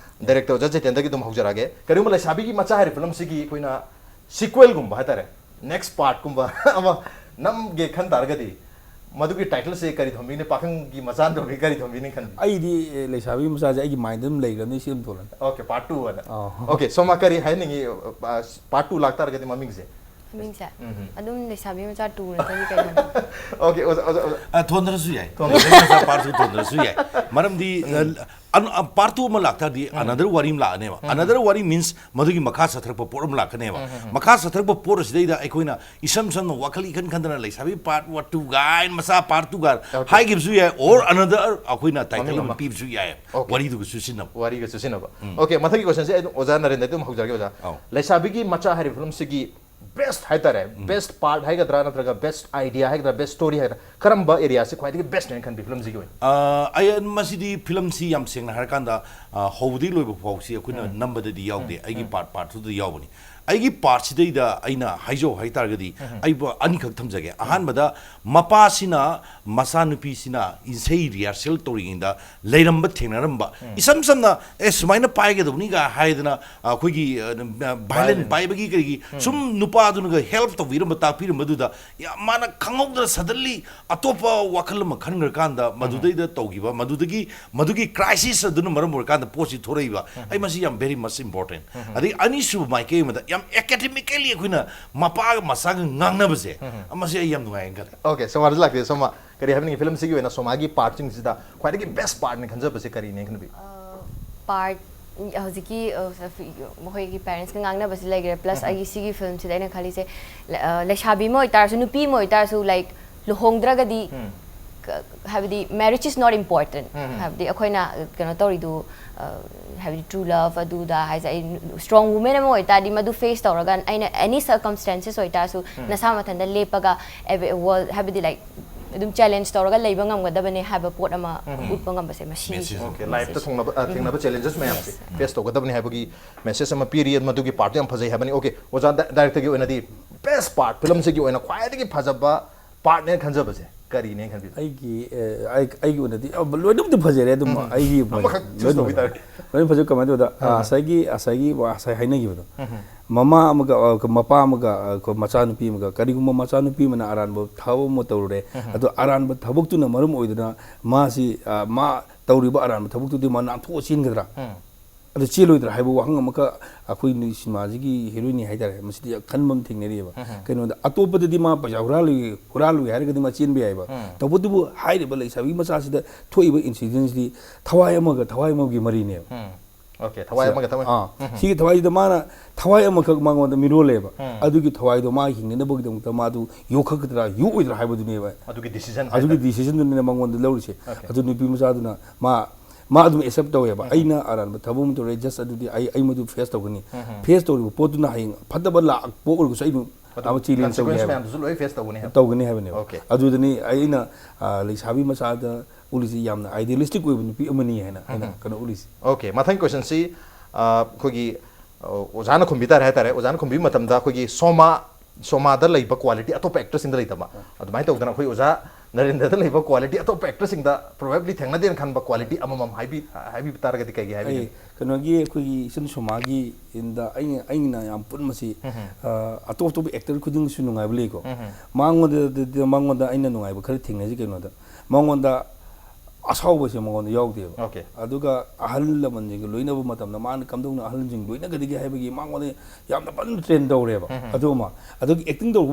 director oja Jitendra gi dum hokjarage karim laisabi gi macha hari film sigi koina sequel gum haitare next part gum ama nam ge khan targadi मधुकी टाइटल से करी थोमी ने पाखंग की मसान तो भी करी थोमी ने खन आई दी लेसाबी मसा जाए की माइंड में लेगा नहीं सिम तोलन ओके पार्ट 2 वाला ओके सो मा करी है नहीं पार्ट 2 लागता रगे मम्मी से ꯃꯤꯡꯁꯦ ꯑꯗꯨꯝ ꯂꯩꯁꯥꯕꯤ ꯃꯆꯥ ꯇꯨ ꯅꯠꯇ꯭ꯔꯗꯤ ꯀꯩꯅꯣ Okay, ꯊꯣꯟꯗ꯭ꯔꯁꯨ ꯌꯥꯏ ꯃꯆꯥ ꯄꯥꯔꯠ 2 ꯊꯣꯟꯗ꯭ꯔꯁꯨ ꯌꯥꯏ ꯃꯔꯝꯗꯤ ꯄꯥꯔꯠ 2 ꯑꯃ ꯂꯥꯛꯇꯥꯔꯗꯤ ꯑꯅꯗꯔ ꯋꯥꯔꯤ ꯑꯃ ꯂꯥꯛꯑꯅꯦꯕ ꯑꯅꯗꯔ ꯋꯥꯔꯤ ꯃꯤꯟꯁ ꯃꯗꯨꯒꯤ ꯃꯈꯥ ꯆꯠꯊꯔꯛꯄ ꯄꯣꯠ ꯑꯃ ꯂꯥꯛꯀꯅꯦꯕ ꯃꯈꯥ ꯆꯠꯊꯔꯛꯄ ꯄꯣꯠ ꯑꯁꯤꯗꯩꯗ ꯑꯩꯈꯣꯏꯅ ꯏꯁꯝ ꯁꯝꯅ ꯋꯥꯈꯜ ꯏꯈꯟ ꯈꯟꯗꯅ ꯂꯩꯁꯥꯕꯤ ꯄꯥꯔꯠ 2 ꯒꯥꯏꯅ ꯃꯆꯥ ꯄꯥꯔꯠ 2 ꯒꯥ ꯍꯥꯏꯈꯤꯕꯁꯨ ꯌꯥꯏ ꯑꯣꯔ ꯑꯅꯗꯔ ꯑꯩꯈꯣꯏꯅ ꯇꯥꯏꯇꯜ ꯑꯃ ꯄꯤꯕꯁꯨ ꯌꯥꯏ ꯋꯥꯔꯤꯗꯨꯒ ꯆꯨꯁꯤꯟꯅꯕ ꯋꯥꯔꯤꯒ ꯆꯨꯁꯤꯟꯅꯕ Okay, ꯃꯊꯪꯒꯤ ꯀ꯭ꯋꯦꯁꯟꯁꯦ ꯑꯩ ꯑꯣꯖꯥ ꯅꯔꯦꯟꯗ ꯑꯗꯨꯝ ꯍꯧꯖꯔꯒꯦ ꯑꯣꯖꯥ ꯂꯩꯁꯥꯕꯤꯒꯤ ꯃꯆꯥ ꯍꯥꯏꯔꯤꯕ ꯐꯤꯂꯝꯁꯤꯒꯤ ꯕꯦꯁ ꯍꯥꯏꯇꯥꯔꯦ ꯕꯦꯁ ꯄꯥꯔꯠ ꯍꯥꯏꯒꯗ꯭ꯔꯥ ꯅꯠꯇ꯭ꯔꯒ ꯕꯦꯁ ꯑꯥꯏꯗꯤꯌꯥ ꯍꯥꯏꯒꯗ꯭ꯔꯥ ꯕꯦꯁ ꯁ꯭ꯇꯣꯔꯤ ꯍꯥꯏꯒꯗ꯭ꯔꯥ ꯀꯔꯝꯕ ꯑꯦꯔꯤꯌꯥꯁꯦ ꯈ꯭ꯋꯥꯏꯗꯒꯤ ꯕꯦꯁꯅꯦꯅ ꯈꯟꯕꯤ ꯐꯤꯂꯝꯁꯤꯒꯤ ꯑꯣꯏꯅ ꯑꯩ ꯃꯁꯤꯗꯤ ꯐꯤꯂꯝꯁꯤ ꯌꯥꯝ ꯁꯦꯡꯅ ꯍꯥꯏꯔꯀꯥꯟꯗ ꯍꯧꯕꯗꯒꯤ ꯂꯣꯏꯕ ꯐꯥꯎꯁꯤ ꯑꯩꯈꯣꯏꯅ ꯅꯝꯕꯗꯗꯤ ꯌꯥꯎꯗꯦ ꯑꯩꯒꯤ ꯄꯥꯔꯠ 2ꯗ ꯌꯥꯎꯕꯅꯤ ꯑꯩꯒꯤ ꯄꯥꯔꯠꯁꯤꯗꯩꯗ ꯑꯩꯅ ꯍꯥꯏꯖꯧ ꯍꯥꯏꯇꯥꯔꯒꯗꯤ ꯑꯩꯕꯨ ꯑꯅꯤꯈꯛ ꯊꯝꯖꯒꯦ ꯑꯍꯥꯟꯕꯗ ꯃꯄꯥꯁꯤꯅ ꯃꯆꯥꯅꯨꯄꯤꯁꯤꯅ ꯏꯁꯩ ꯔꯤꯍꯥꯔꯁꯦꯜ ꯇꯧꯔꯤꯉꯩꯗ ꯂꯩꯔꯝꯕ ꯊꯦꯡꯅꯔꯝꯕ ꯏꯁꯝ ꯁꯝꯅ ꯁꯨꯃꯥꯏꯅ ꯄꯥꯏꯒꯗꯕꯅꯤꯒ ꯍꯥꯏꯗꯅ ꯑꯩꯈꯣꯏꯒꯤ ꯚꯥꯏꯂꯦꯟ ꯄꯥꯏꯕꯒꯤ ꯀꯔꯤꯒꯤ ꯁꯨꯝ ꯅꯨꯄꯥꯗꯨꯅꯒ ꯍꯦꯜꯞ ꯇꯧꯕꯤꯔꯝꯕ ꯇꯥꯛꯄꯤꯔꯝꯕꯗꯨꯗ ꯃꯥꯅ ꯈꯪꯍꯧꯗꯅ ꯁꯗꯟꯂꯤ ꯑꯇꯣꯞꯄ ꯋꯥꯈꯜ ꯑꯃ ꯈꯟꯈ꯭ꯔꯀꯥꯟꯗ ꯃꯗꯨꯗꯩꯗ ꯇꯧꯈꯤꯕ ꯃꯗꯨꯒꯤ ꯀ꯭ꯔꯥꯏꯁꯤꯁ ꯑꯗꯨꯅ ꯃꯔꯝ ꯑꯣꯏꯔꯀꯥꯟꯗ ꯄꯣꯠꯁꯤ ꯊꯣꯔꯛꯏꯕ ꯑꯩ ꯃꯁꯤ ꯌꯥꯝ ꯚꯦꯔꯤ ꯃꯆ ꯏꯝꯄꯣꯔꯇꯦꯟ ꯑꯗꯒꯤ ꯑꯅꯤꯁꯨꯕ ꯃꯥꯏꯀꯩ ꯑꯃꯗ ꯌꯥꯝ ꯑꯦꯀꯥꯗꯦꯃꯤꯀꯦꯂꯤ ꯑꯩꯈꯣꯏꯅ ꯃꯄꯥꯒ ꯃꯆꯥꯒ ꯉꯥꯡꯅꯕꯁꯦ ꯃꯁꯤ ꯑꯩ ꯌꯥꯝ ꯅꯨꯡꯉꯥꯏꯅ ꯈꯜꯂꯦ Okay, ꯁꯣꯃꯥꯗ ꯂꯥꯛꯇꯦ ꯁꯣꯃꯥ ꯀꯔꯤ ꯍꯥꯏꯕꯅꯤꯡꯉꯤ ꯐꯤꯂꯝꯁꯤꯒꯤ ꯑꯣꯏꯅ ꯁꯣꯃꯥꯒꯤ ꯄꯥꯔꯠꯁꯤꯡꯁꯤꯗ ꯈ꯭ꯋꯥꯏꯗꯒꯤ ꯕꯦꯁ ꯄꯥꯔꯠꯅꯤ ꯈꯟꯖꯕꯁꯦ ꯀꯔꯤꯅꯦ ꯈꯟꯕꯤ ꯄꯥꯔꯠ ꯍꯧꯖꯤꯛꯀꯤ ꯃꯈꯣꯏꯒꯤ ꯄꯦꯔꯦꯟꯁꯀ ꯉꯥꯡꯅꯕꯁꯤ ꯂꯩꯈ꯭ꯔꯦ ꯄ꯭ꯂꯁ ꯑꯩꯒꯤ ꯁꯤꯒꯤ ꯐꯤꯂꯝꯁꯤꯗ ꯑꯩꯅ ꯈꯜꯂꯤꯁꯦ ꯂꯩꯁꯥꯕꯤ ꯑꯃ ꯑꯣꯏꯇꯥꯔꯁꯨ ꯅꯨꯄꯤ ꯑꯃ ꯑꯣꯏꯇꯥꯔꯁꯨ ꯂꯥꯏꯛ ꯂꯨꯍꯣꯡꯗ꯭ꯔꯒꯗꯤ ꯍꯥꯏꯕꯗꯤ ꯃꯦꯔꯤꯖ ꯏꯁ ꯅꯣꯠ ꯏꯝꯄꯣꯔꯇꯦꯟ ꯍꯥꯏꯕꯗꯤ ꯑꯩꯈꯣꯏꯅ ꯀꯩꯅꯣ ꯇꯧꯔꯤꯗꯨ ꯍꯥꯏꯕꯗꯤ ꯇ꯭ꯔꯨ ꯂꯚ ꯑꯗꯨꯗ ꯍꯥꯏꯁꯦ ꯑꯩ ꯁ꯭ꯇ꯭ꯔꯣꯡ ꯋꯨꯃꯦꯟ ꯑꯃ ꯑꯣꯏꯇꯥꯔꯗꯤ ꯃꯗꯨ ꯐꯦꯁ ꯇꯧꯔꯒ ꯑꯩꯅ ꯑꯦꯅꯤ ꯁꯔꯀꯝꯁꯇꯦꯟꯁꯦꯁ ꯑꯣꯏꯇꯥꯔꯁꯨ ꯅꯁꯥ ꯃꯊꯟꯇ ꯂꯦꯞꯄꯒ ꯍꯥꯏꯕꯗꯤ ꯂꯥꯏꯛ ꯑꯗꯨꯝ ꯆꯦꯂꯦꯟꯖ ꯇꯧꯔꯒ ꯂꯩꯕ ꯉꯝꯒꯗꯕꯅꯦ ꯍꯥꯏꯕ ꯄꯣꯠ ꯑꯃ ꯎꯠꯄ ꯉꯝꯕꯁꯦ ꯃꯁꯤ ꯂꯥꯏꯐꯇ ꯊꯦꯡꯅꯕ ꯆꯦꯂꯦꯟꯖꯦꯁ ꯃꯌꯥꯝꯁꯦ ꯐꯦꯁ ꯇꯧꯒꯗꯕꯅꯤ ꯍꯥꯏꯕꯒꯤ ꯃꯦꯁꯦꯖ ꯑꯃ ꯄꯤꯔꯤ ꯃꯗꯨꯒꯤ ꯄꯥꯔꯠꯇꯨ ꯌꯥꯝ ꯐꯖꯩ ꯍꯥꯏꯕꯅꯤ ꯑꯣꯀꯦ ꯑꯣꯖꯥ ꯗꯥꯏꯔꯦꯛꯇꯔꯒꯤ ꯑꯣꯏꯅꯗꯤ ꯕꯦꯁ ꯄꯥꯔꯠ ꯐꯤꯂꯝꯁꯤꯒꯤ ꯑꯣꯏꯅ ꯈ꯭ꯋꯥꯏꯗꯒꯤ ꯐꯖꯕ ꯄꯥꯔꯠꯅꯦ ꯈꯟꯖꯕꯁꯦ ꯀꯔꯤꯅꯦ ꯈꯟꯕꯤ ꯑꯩꯒꯤ ꯑꯣꯏꯅꯗꯤ ꯂꯣꯏꯅꯃꯛꯇꯤ ꯐꯖꯔꯦ ꯑꯗꯨꯝ ꯑꯩꯒꯤ ꯂꯣꯏꯅ ꯐꯖꯩ ꯀꯃꯥꯏꯅ ꯇꯧꯗ ꯉꯁꯥꯏꯒꯤ ꯉꯁꯥꯏ ꯍꯥꯏꯅꯈꯤꯕꯗꯣ ꯃꯃꯥ ꯑꯃꯒ ꯃꯄꯥ ꯑꯃꯒ ꯃꯆꯥꯅꯨꯄꯤ ꯑꯃꯒ ꯀꯔꯤꯒꯨꯝꯕ ꯃꯆꯥꯅꯨꯄꯤ ꯑꯃꯅ ꯑꯔꯥꯟꯕ ꯊꯕꯛ ꯑꯃ ꯇꯧꯔꯨꯔꯦ ꯑꯗꯣ ꯑꯔꯥꯟꯕ ꯊꯕꯛꯇꯨꯅ ꯃꯔꯝ ꯑꯣꯏꯗꯨꯅ ꯃꯥꯁꯤ ꯃꯥ ꯇꯧꯔꯤꯕ ꯑꯔꯥꯟꯕ ꯊꯕꯛꯇꯨꯗꯤ ꯃꯥ ꯅꯥꯟꯊꯣꯛꯑ ꯆꯦꯟꯒꯗ꯭ꯔꯥ ꯑꯗꯨ ꯆꯦꯜꯂꯣꯏꯗ꯭ꯔꯥ ꯍꯥꯏꯕ ꯋꯥꯍꯪ ꯑꯃꯈꯛ ꯑꯩꯈꯣꯏ ꯁꯤꯅꯦꯃꯥꯁꯤꯒꯤ ꯍꯦꯔꯣꯏꯅꯤ ꯍꯥꯏꯇꯥꯔꯦ ꯃꯁꯤꯗꯤ ꯈꯟꯕ ꯑꯃ ꯊꯦꯡꯅꯔꯤꯑꯕ ꯀꯩꯅꯣꯗ ꯑꯇꯣꯞꯄꯗꯗꯤ ꯃꯥ ꯄꯩꯁꯥ ꯍꯨꯔꯥꯜꯂꯨꯏ ꯍꯥꯏꯔꯒꯗꯤ ꯃꯥ ꯆꯦꯟꯕ ꯌꯥꯏꯕ ꯇꯧꯕꯇꯕꯨ ꯍꯥꯏꯔꯤꯕ ꯂꯩꯁꯥꯕꯤ ꯃꯆꯥꯁꯤꯗ ꯊꯣꯛꯏꯕ ꯏꯟꯁꯤꯗꯦꯟꯁꯤꯗꯤ ꯊꯋꯥꯏ ꯑꯃꯒꯤ ꯃꯔꯤꯅꯦꯕ Okay, ꯊꯋꯥꯏ ꯑꯃꯒ ꯊꯋꯥꯏ ꯁꯤꯒꯤ ꯊꯋꯥꯏꯁꯤꯗ ꯃꯥꯅ ꯊꯋꯥꯏ ꯑꯃꯈꯛ ꯃꯉꯣꯟꯗ ꯃꯤꯔꯣꯜꯂꯦꯕ ꯑꯗꯨꯒꯤ ꯊꯋꯥꯏꯗꯣ ꯃꯥ ꯍꯤꯡꯅꯅꯕꯒꯤꯗꯃꯛꯇ ꯃꯥꯗꯨ ꯌꯣꯛꯈꯠꯀꯗ꯭ꯔꯥ ꯌꯣꯛꯑꯣꯏꯗ꯭ꯔꯥ ꯍꯥꯏꯕꯗꯨꯅꯦꯕ ꯑꯗꯨꯒꯤ ꯗꯤꯁꯤꯖꯟꯗꯨꯅꯦ ꯃꯉꯣꯟꯗ ꯂꯧꯔꯤꯁꯦ ꯑꯗꯨ ꯅꯨꯄꯤ ꯃꯆꯥꯗꯨꯅ ꯃꯥ ꯑꯗꯨꯝ ꯑꯦꯛꯁꯦꯞ ꯇꯧꯋꯦꯕ ꯑꯩꯅ ꯑꯔꯥꯟꯕ ꯊꯕꯛ ꯑꯃ ꯇꯧꯔꯦ ꯖꯁ ꯑꯗꯨꯗꯤ ꯑꯩ ꯃꯗꯨ ꯐꯦꯁ ꯇꯧꯒꯅꯤ ꯐꯦꯁ ꯇꯧꯔꯤꯕ ꯄꯣꯠꯇꯨꯅ ꯍꯌꯦꯡ ꯐꯠꯇꯕ ꯂꯥꯛꯄ ꯑꯣꯏꯔꯒꯁꯨ ꯑꯩ ꯆꯦꯂꯦꯟꯖ ꯇꯧꯒꯅꯤ ꯍꯥꯏꯕꯅꯦꯕ ꯑꯗꯨꯗꯅꯤ ꯑꯩꯅ ꯂꯩꯁꯥꯕꯤ ꯃꯆꯥꯗ ꯎꯠꯂꯤꯁꯤ ꯌꯥꯝꯅ ꯑꯥꯏꯗꯤꯌꯦꯂꯤꯁꯇꯤꯛ ꯑꯣꯏꯕ ꯅꯨꯄꯤ ꯑꯃꯅꯤ ꯍꯥꯏꯅ ꯑꯩꯅ ꯀꯩꯅꯣ ꯎꯠꯂꯤꯁꯤ Okay, ꯃꯊꯪ ꯀ꯭ꯋꯦꯁꯟꯁꯤ ꯑꯩꯈꯣꯏꯒꯤ ꯑꯣꯖꯥꯅ ꯈꯨꯝꯕꯤ ꯇꯥꯔꯦ ꯍꯥꯏꯇꯥꯔꯦ ꯑꯣꯖꯥꯅ ꯈꯨꯝꯕꯤꯕ ꯃꯇꯝꯗ ꯑꯩꯈꯣꯏꯒꯤ ꯁꯣꯃꯥꯗ ꯂꯩꯕ ꯀ꯭ꯋꯥꯂꯤꯇꯤ ꯑꯇꯣꯞꯄ ꯑꯦꯛꯇꯔꯁꯤꯡꯗ ꯂꯩꯇꯕ ꯑꯗꯨꯃꯥꯏꯅ ꯇꯧꯗꯅ ꯑꯩꯈꯣꯏ ꯑꯣꯖꯥ ꯅꯔꯦꯟꯗ꯭ꯔꯗ ꯂꯩꯕ ꯀ꯭ꯋꯥꯂꯤꯇꯤ ꯑꯇꯣꯞꯄ ꯑꯦꯛꯇꯔꯁꯤꯡꯗ ꯄ꯭ꯔꯣꯕꯦꯕꯂꯤ ꯊꯦꯡꯅꯗꯦꯅ ꯈꯟꯕ ꯀ꯭ꯋꯥꯂꯤꯇꯤ ꯑꯃꯃꯝ ꯍꯥꯏꯕꯤꯕ ꯇꯥꯔꯒꯗꯤ ꯀꯩꯒꯤ ꯍꯥꯏꯕꯤꯒꯅꯤ ꯀꯩꯅꯣꯒꯤ ꯑꯩꯈꯣꯏꯒꯤ ꯏꯆꯟ ꯁꯣꯃꯥꯒꯤ ꯏꯟꯗ ꯑꯩꯅ ꯌꯥꯝ ꯄꯨꯟꯕꯁꯤ ꯑꯇꯣꯞ ꯑꯇꯣꯞꯄ ꯑꯦꯛꯇꯔ ꯈꯨꯗꯤꯡꯒꯤꯁꯨ ꯅꯨꯡꯉꯥꯏꯕ ꯂꯩꯀꯣ ꯃꯉꯣꯟꯗ ꯑꯩꯅ ꯅꯨꯡꯉꯥꯏꯕ ꯈꯔ ꯊꯦꯡꯅꯁꯤ ꯀꯩꯅꯣꯗ ꯃꯉꯣꯟꯗ ꯑꯁꯥꯎꯕꯁꯦ ꯃꯉꯣꯟꯗ ꯌꯥꯎꯗꯦꯕ ꯑꯗꯨꯒ ꯑꯍꯜ ꯂꯃꯟꯁꯤꯡꯒ ꯂꯣꯏꯅꯕ ꯃꯇꯝꯗ ꯃꯥꯅ ꯀꯝꯗꯧꯅ ꯑꯍꯜꯁꯤꯡ ꯂꯣꯏꯅꯒꯗꯒꯦ ꯍꯥꯏꯕꯒꯤ ꯃꯉꯣꯟꯗ ꯌꯥꯝꯅ ꯐꯖꯅ ꯇ꯭ꯔꯦꯟ ꯇꯧꯔꯦꯕ ꯑꯗꯨ ꯑꯃ ꯑꯗꯨꯒꯤ ꯑꯦꯛꯇꯤꯡ ꯇꯧꯕ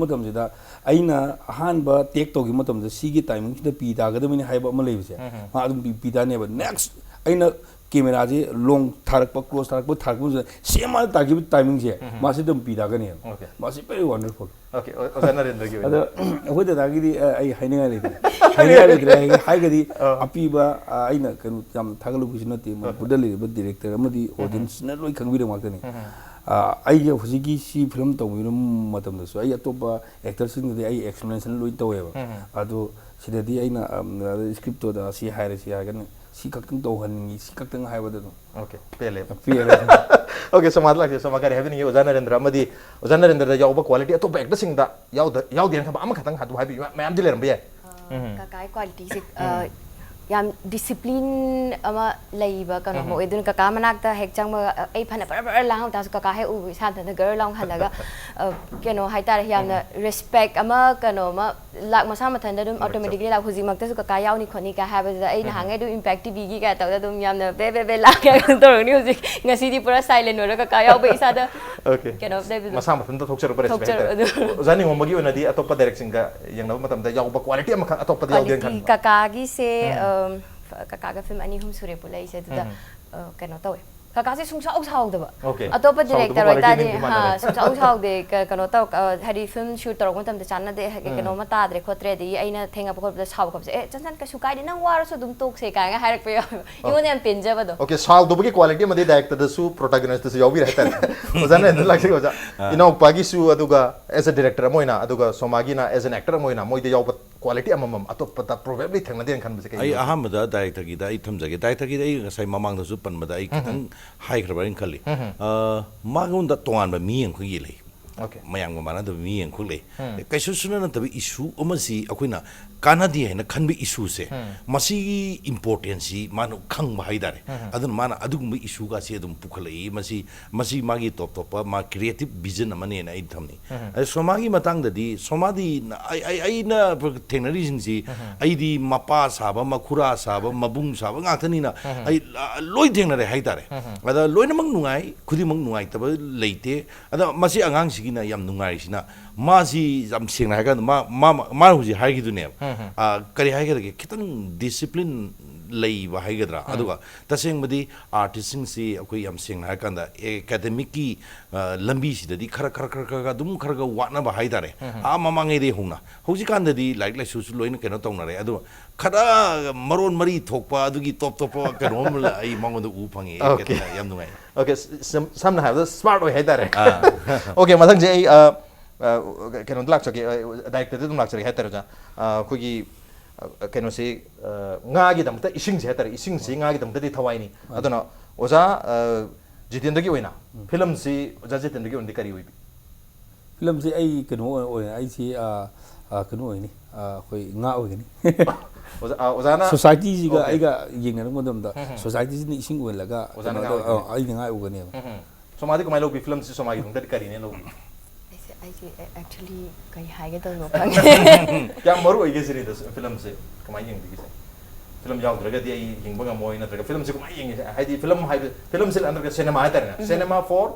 ꯃꯇꯝꯁꯤꯗ ꯑꯩꯅ ꯑꯍꯥꯟꯕ ꯇꯦꯛ ꯇꯧꯈꯤꯕ ꯃꯇꯝꯗ ꯁꯤꯒꯤ ꯇꯥꯏꯃꯤꯡꯁꯤꯗ ꯄꯤ ꯇꯥꯒꯗꯕꯅꯤ ꯍꯥꯏꯕ ꯑꯃ ꯂꯩꯕꯁꯦ ꯃꯥ ꯑꯗꯨꯝ ꯄꯤ ꯇꯥꯅꯦꯕ ꯅꯦꯛꯁ ꯑꯩꯅ ꯀꯦꯃꯦꯔꯥꯁꯦ ꯂꯣꯡ ꯊꯥꯔꯛꯄ ꯀ꯭ꯂꯣꯁ ꯊꯥꯔꯛꯄ ꯁꯦꯝ ꯃꯥꯅ ꯇꯥꯈꯤꯕ ꯇꯥꯏꯃꯤꯡꯁꯦ ꯃꯥꯁꯤ ꯑꯗꯨꯝ ꯄꯤ ꯇꯥꯒꯅꯦꯕ ꯃꯥꯁꯤ ꯚꯦꯔꯤ ꯋꯥꯟꯗꯔꯐꯨꯜ ꯑꯗꯣ ꯑꯩꯈꯣꯏ ꯗꯗꯥꯒꯤꯗꯤ ꯑꯩ ꯍꯥꯏꯅꯤꯡꯉꯥꯏ ꯂꯩꯇ꯭ꯔꯦ ꯍꯥꯏꯔꯒꯗꯤ ꯑꯄꯤꯕ ꯑꯩꯅ ꯀꯩꯅꯣ ꯌꯥꯝ ꯊꯥꯒꯠꯂꯨꯕꯁꯨ ꯅꯠꯇꯦ ꯃꯅꯤꯄꯨꯔꯗ ꯂꯩꯔꯤꯕ ꯗꯤꯔꯦꯛꯇꯔ ꯑꯃꯗꯤ ꯑꯣꯗꯤꯌꯟꯁꯅ ꯂꯣꯏ ꯈꯪꯕꯤꯔꯕ ꯉꯥꯛꯇꯅꯤ ꯑꯩꯒ ꯍꯧꯖꯤꯛꯀꯤ ꯁꯤ ꯐꯤꯂꯝ ꯇꯧꯕꯤꯔ ꯃꯇꯝꯗꯁꯨ ꯑꯩ ꯑꯇꯣꯞꯄ ꯑꯦꯛꯇꯔꯁꯤꯡꯗꯗꯤ ꯑꯩ ꯑꯦꯛꯁꯄ꯭ꯂꯦꯅꯦꯁꯟ ꯂꯣꯏ ꯇꯧꯋꯦꯕ ꯑꯗꯣ ꯁꯤꯗꯗꯤ ꯑꯩꯅ ꯁ꯭ꯀ꯭ꯔꯤꯞꯇꯣꯗ ꯁꯤ ꯍꯥꯏꯔꯒꯅꯤ ꯁꯤꯈꯛꯇꯪ ꯇꯧꯍꯟꯅꯤꯡꯉꯤ ꯁꯤ ꯈꯛꯇꯪ ꯍꯥꯏꯕꯗ ꯑꯗꯨꯝ ꯄꯦꯜꯂꯦ Okay, ꯁꯣꯃꯥꯗ ꯂꯥꯛꯁꯦ ꯁꯣꯃꯥ ꯀꯔꯤ ꯍꯥꯏꯕꯤꯅꯤꯡꯉꯤ ꯑꯣꯖꯥ ꯅꯔꯦꯟꯗ꯭ꯔ ꯑꯃꯗꯤ ꯑꯣꯖꯥ ꯅꯔꯦꯟꯗ꯭ꯔꯗ ꯌꯥꯎꯕ ꯀ꯭ꯋꯥꯂꯤꯇꯤ ꯑꯇꯣꯞꯄ ꯑꯦꯛꯇꯔꯁꯤꯡꯗ ꯌꯥꯎꯗꯦꯅ ꯈꯟꯕ ꯑꯃꯈꯛꯇꯪ ꯍꯥꯏꯕꯤꯌꯨ ꯃꯌꯥꯝꯗꯤ ꯂꯩꯔꯝꯕ ꯌꯥꯏ ꯀꯀꯥꯒꯤ ꯀ꯭ꯋꯥꯂꯤꯇꯤꯁꯦ yam discipline ama laiba kano mo edun kaka manakta hek changma ei phana par lang ta kaka he u sa ta gar long halaga keno haita yamna respect ama kano ma lak masa mathan da dum automatically lak huji makta su kaka yaw ni khoni ka ha ba da ei na hangai du impact tv gi ka ta da dum yamna be lak ka to ni huji ngasi di pura silent ora kaka yaw ba isa da okay keno de masa mathan da thokchar bare ozani ngomagi onadi atopa direction ga yang na matam da yaw ba quality ama atopa da yaw den kan kaka gi se kaka film ani hum sure pulai se da kano tawe kaka se sungsa au sau da ba atopa director oi ta ni ha sungsa au sau de kano taw hari film shoot tor ko tam da channa de ha kano ma ta dre khotre de aina thenga pa ko da sau ko se chan ka sukai de nang war so dum tok se ka ga harak pe yo ne pinja ba do okay sau do gi quality ma de director da su protagonist da su yaw bi rehta ozana ne lak se oja ino pagi su aduga as a director moina aduga somagi na as an actor moina moi de yaw quality amamam atop ta probably thangna den kan bise ai ahamada director gi da ai thamjage director gi da ai ngasai mamang da su panmada ai kitang hai khrabarin khali magun da tongan ba mi yang khu gi lei okay mayang ma mana da mi yang khu lei kaisu suna na ta issue amasi akoina kanadi hai na khanbi issue se masi importance manu khang ba haidare adun mana adugum issue ga se adum pukhalai masi magi top ma creative vision amane na ai thamni somagi matang da di somadi ai na technology sing si ai di mapa saba makhura saba mabung saba ngathani na ai loi thengnare haidare ada loina mang nungai khudi mang nungai tab leite ada masi angang sigina yam nungai sina masi jam singna ha ga ma huji hai gi dune kari hai ga kitang discipline lei ba hai gadra aduga taseng badi artist sing si akoi yam singna ha kanda academic ki lambi si dadi khara dum khara ga wana ba hai dare mamang e de hungna hoji kan dadi like su loina keno tong na re adu khara maron mari thokpa adugi top keno ai mangon da u phangi yam nungai okay samna have the smart way hai dare okay madang je keno lak chaki director dum lak chaki hai tare ja khogi keno se nga gi dam ta ising je tare ising si nga gi dam ta di thawai ni adona oza jitendra gi oina film si oza jitendra gi ondi kari oi film si ai keno oi ai si keno oi ni khoi nga oi ni oza na society ji ga ai ga yeng na mo dam da society ji ni ising oi laga ai nga oi ni somadi ko mai lo bi film si somadi dum ta di kari ne lo I actually kai hai ga to no phang क्या मरु आई गेसरी दस फिल्म से कमाई यंग दिखे फिल्म जाओ द्रगा दिया यंग बंगा मोई ना द्रगा फिल्म से कमाई यंग है दी फिल्म से अंदर का सिनेमा है तरना सिनेमा फॉर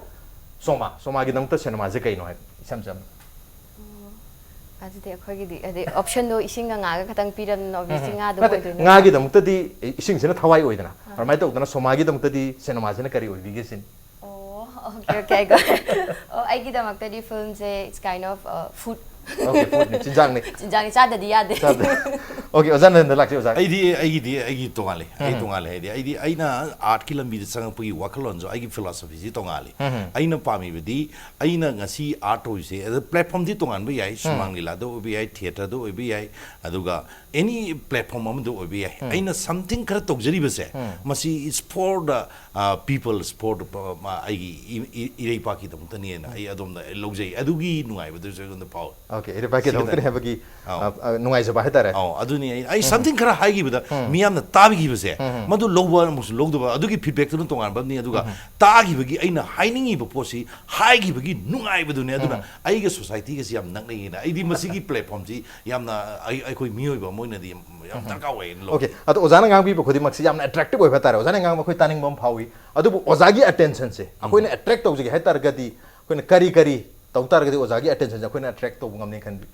सोमा की दम तो सिनेमा से कहीं नो है समझम आज दे अखोगी दी अदे ऑप्शन दो इसिंग गा गा खतंग पिरन ऑब्वियसली गा दो कोई nga gi dam ta di ising se na thawai oi dana ar mai to dana soma gi dam ta di cinema se na kari oi dige sin okay I got it. I give them actually film say it's kind of food. Okay, food ni Cinjang ni sada dia de. Okay, ozan na lak ozan. ai tongale ai na art ki lambi sang pu wakalon jo ai philosophy ji tongale ai na pami bidi ai na ngasi art oi se platform di tongan ba yai sumang lila do bi ai theater do bi ai aduga any platform am do bi ai ai na something kara tokjari ba se masi is for the people sport ai irei pa ki dam tani na ai adom da logjai adugi nuai ba do on the power okay ere packet doctor have gi nungai jaba hetare aduni ai something kara hai gi bada miyam na tabi gi base madu logba mus logda adugi feedback tu tongan ba ni aduga ta gi bagi aina hainingi ba posi hai gi bagi nungai badu ne aduna ai ga society ga yam nak nei na ai di masigi platform ji yam na ai koi miyoi ba moina di yam tarka wai lo okay ato ozana ngang bi ba khodi maksi yam na attractive oi fatare ozana ngang ma khoi taning bam phawi adu ozagi attention se akoi na attract tawji hetar gadi koi na kari tautar gadi ozagi attention ja koi na attract to ngam ne khan bi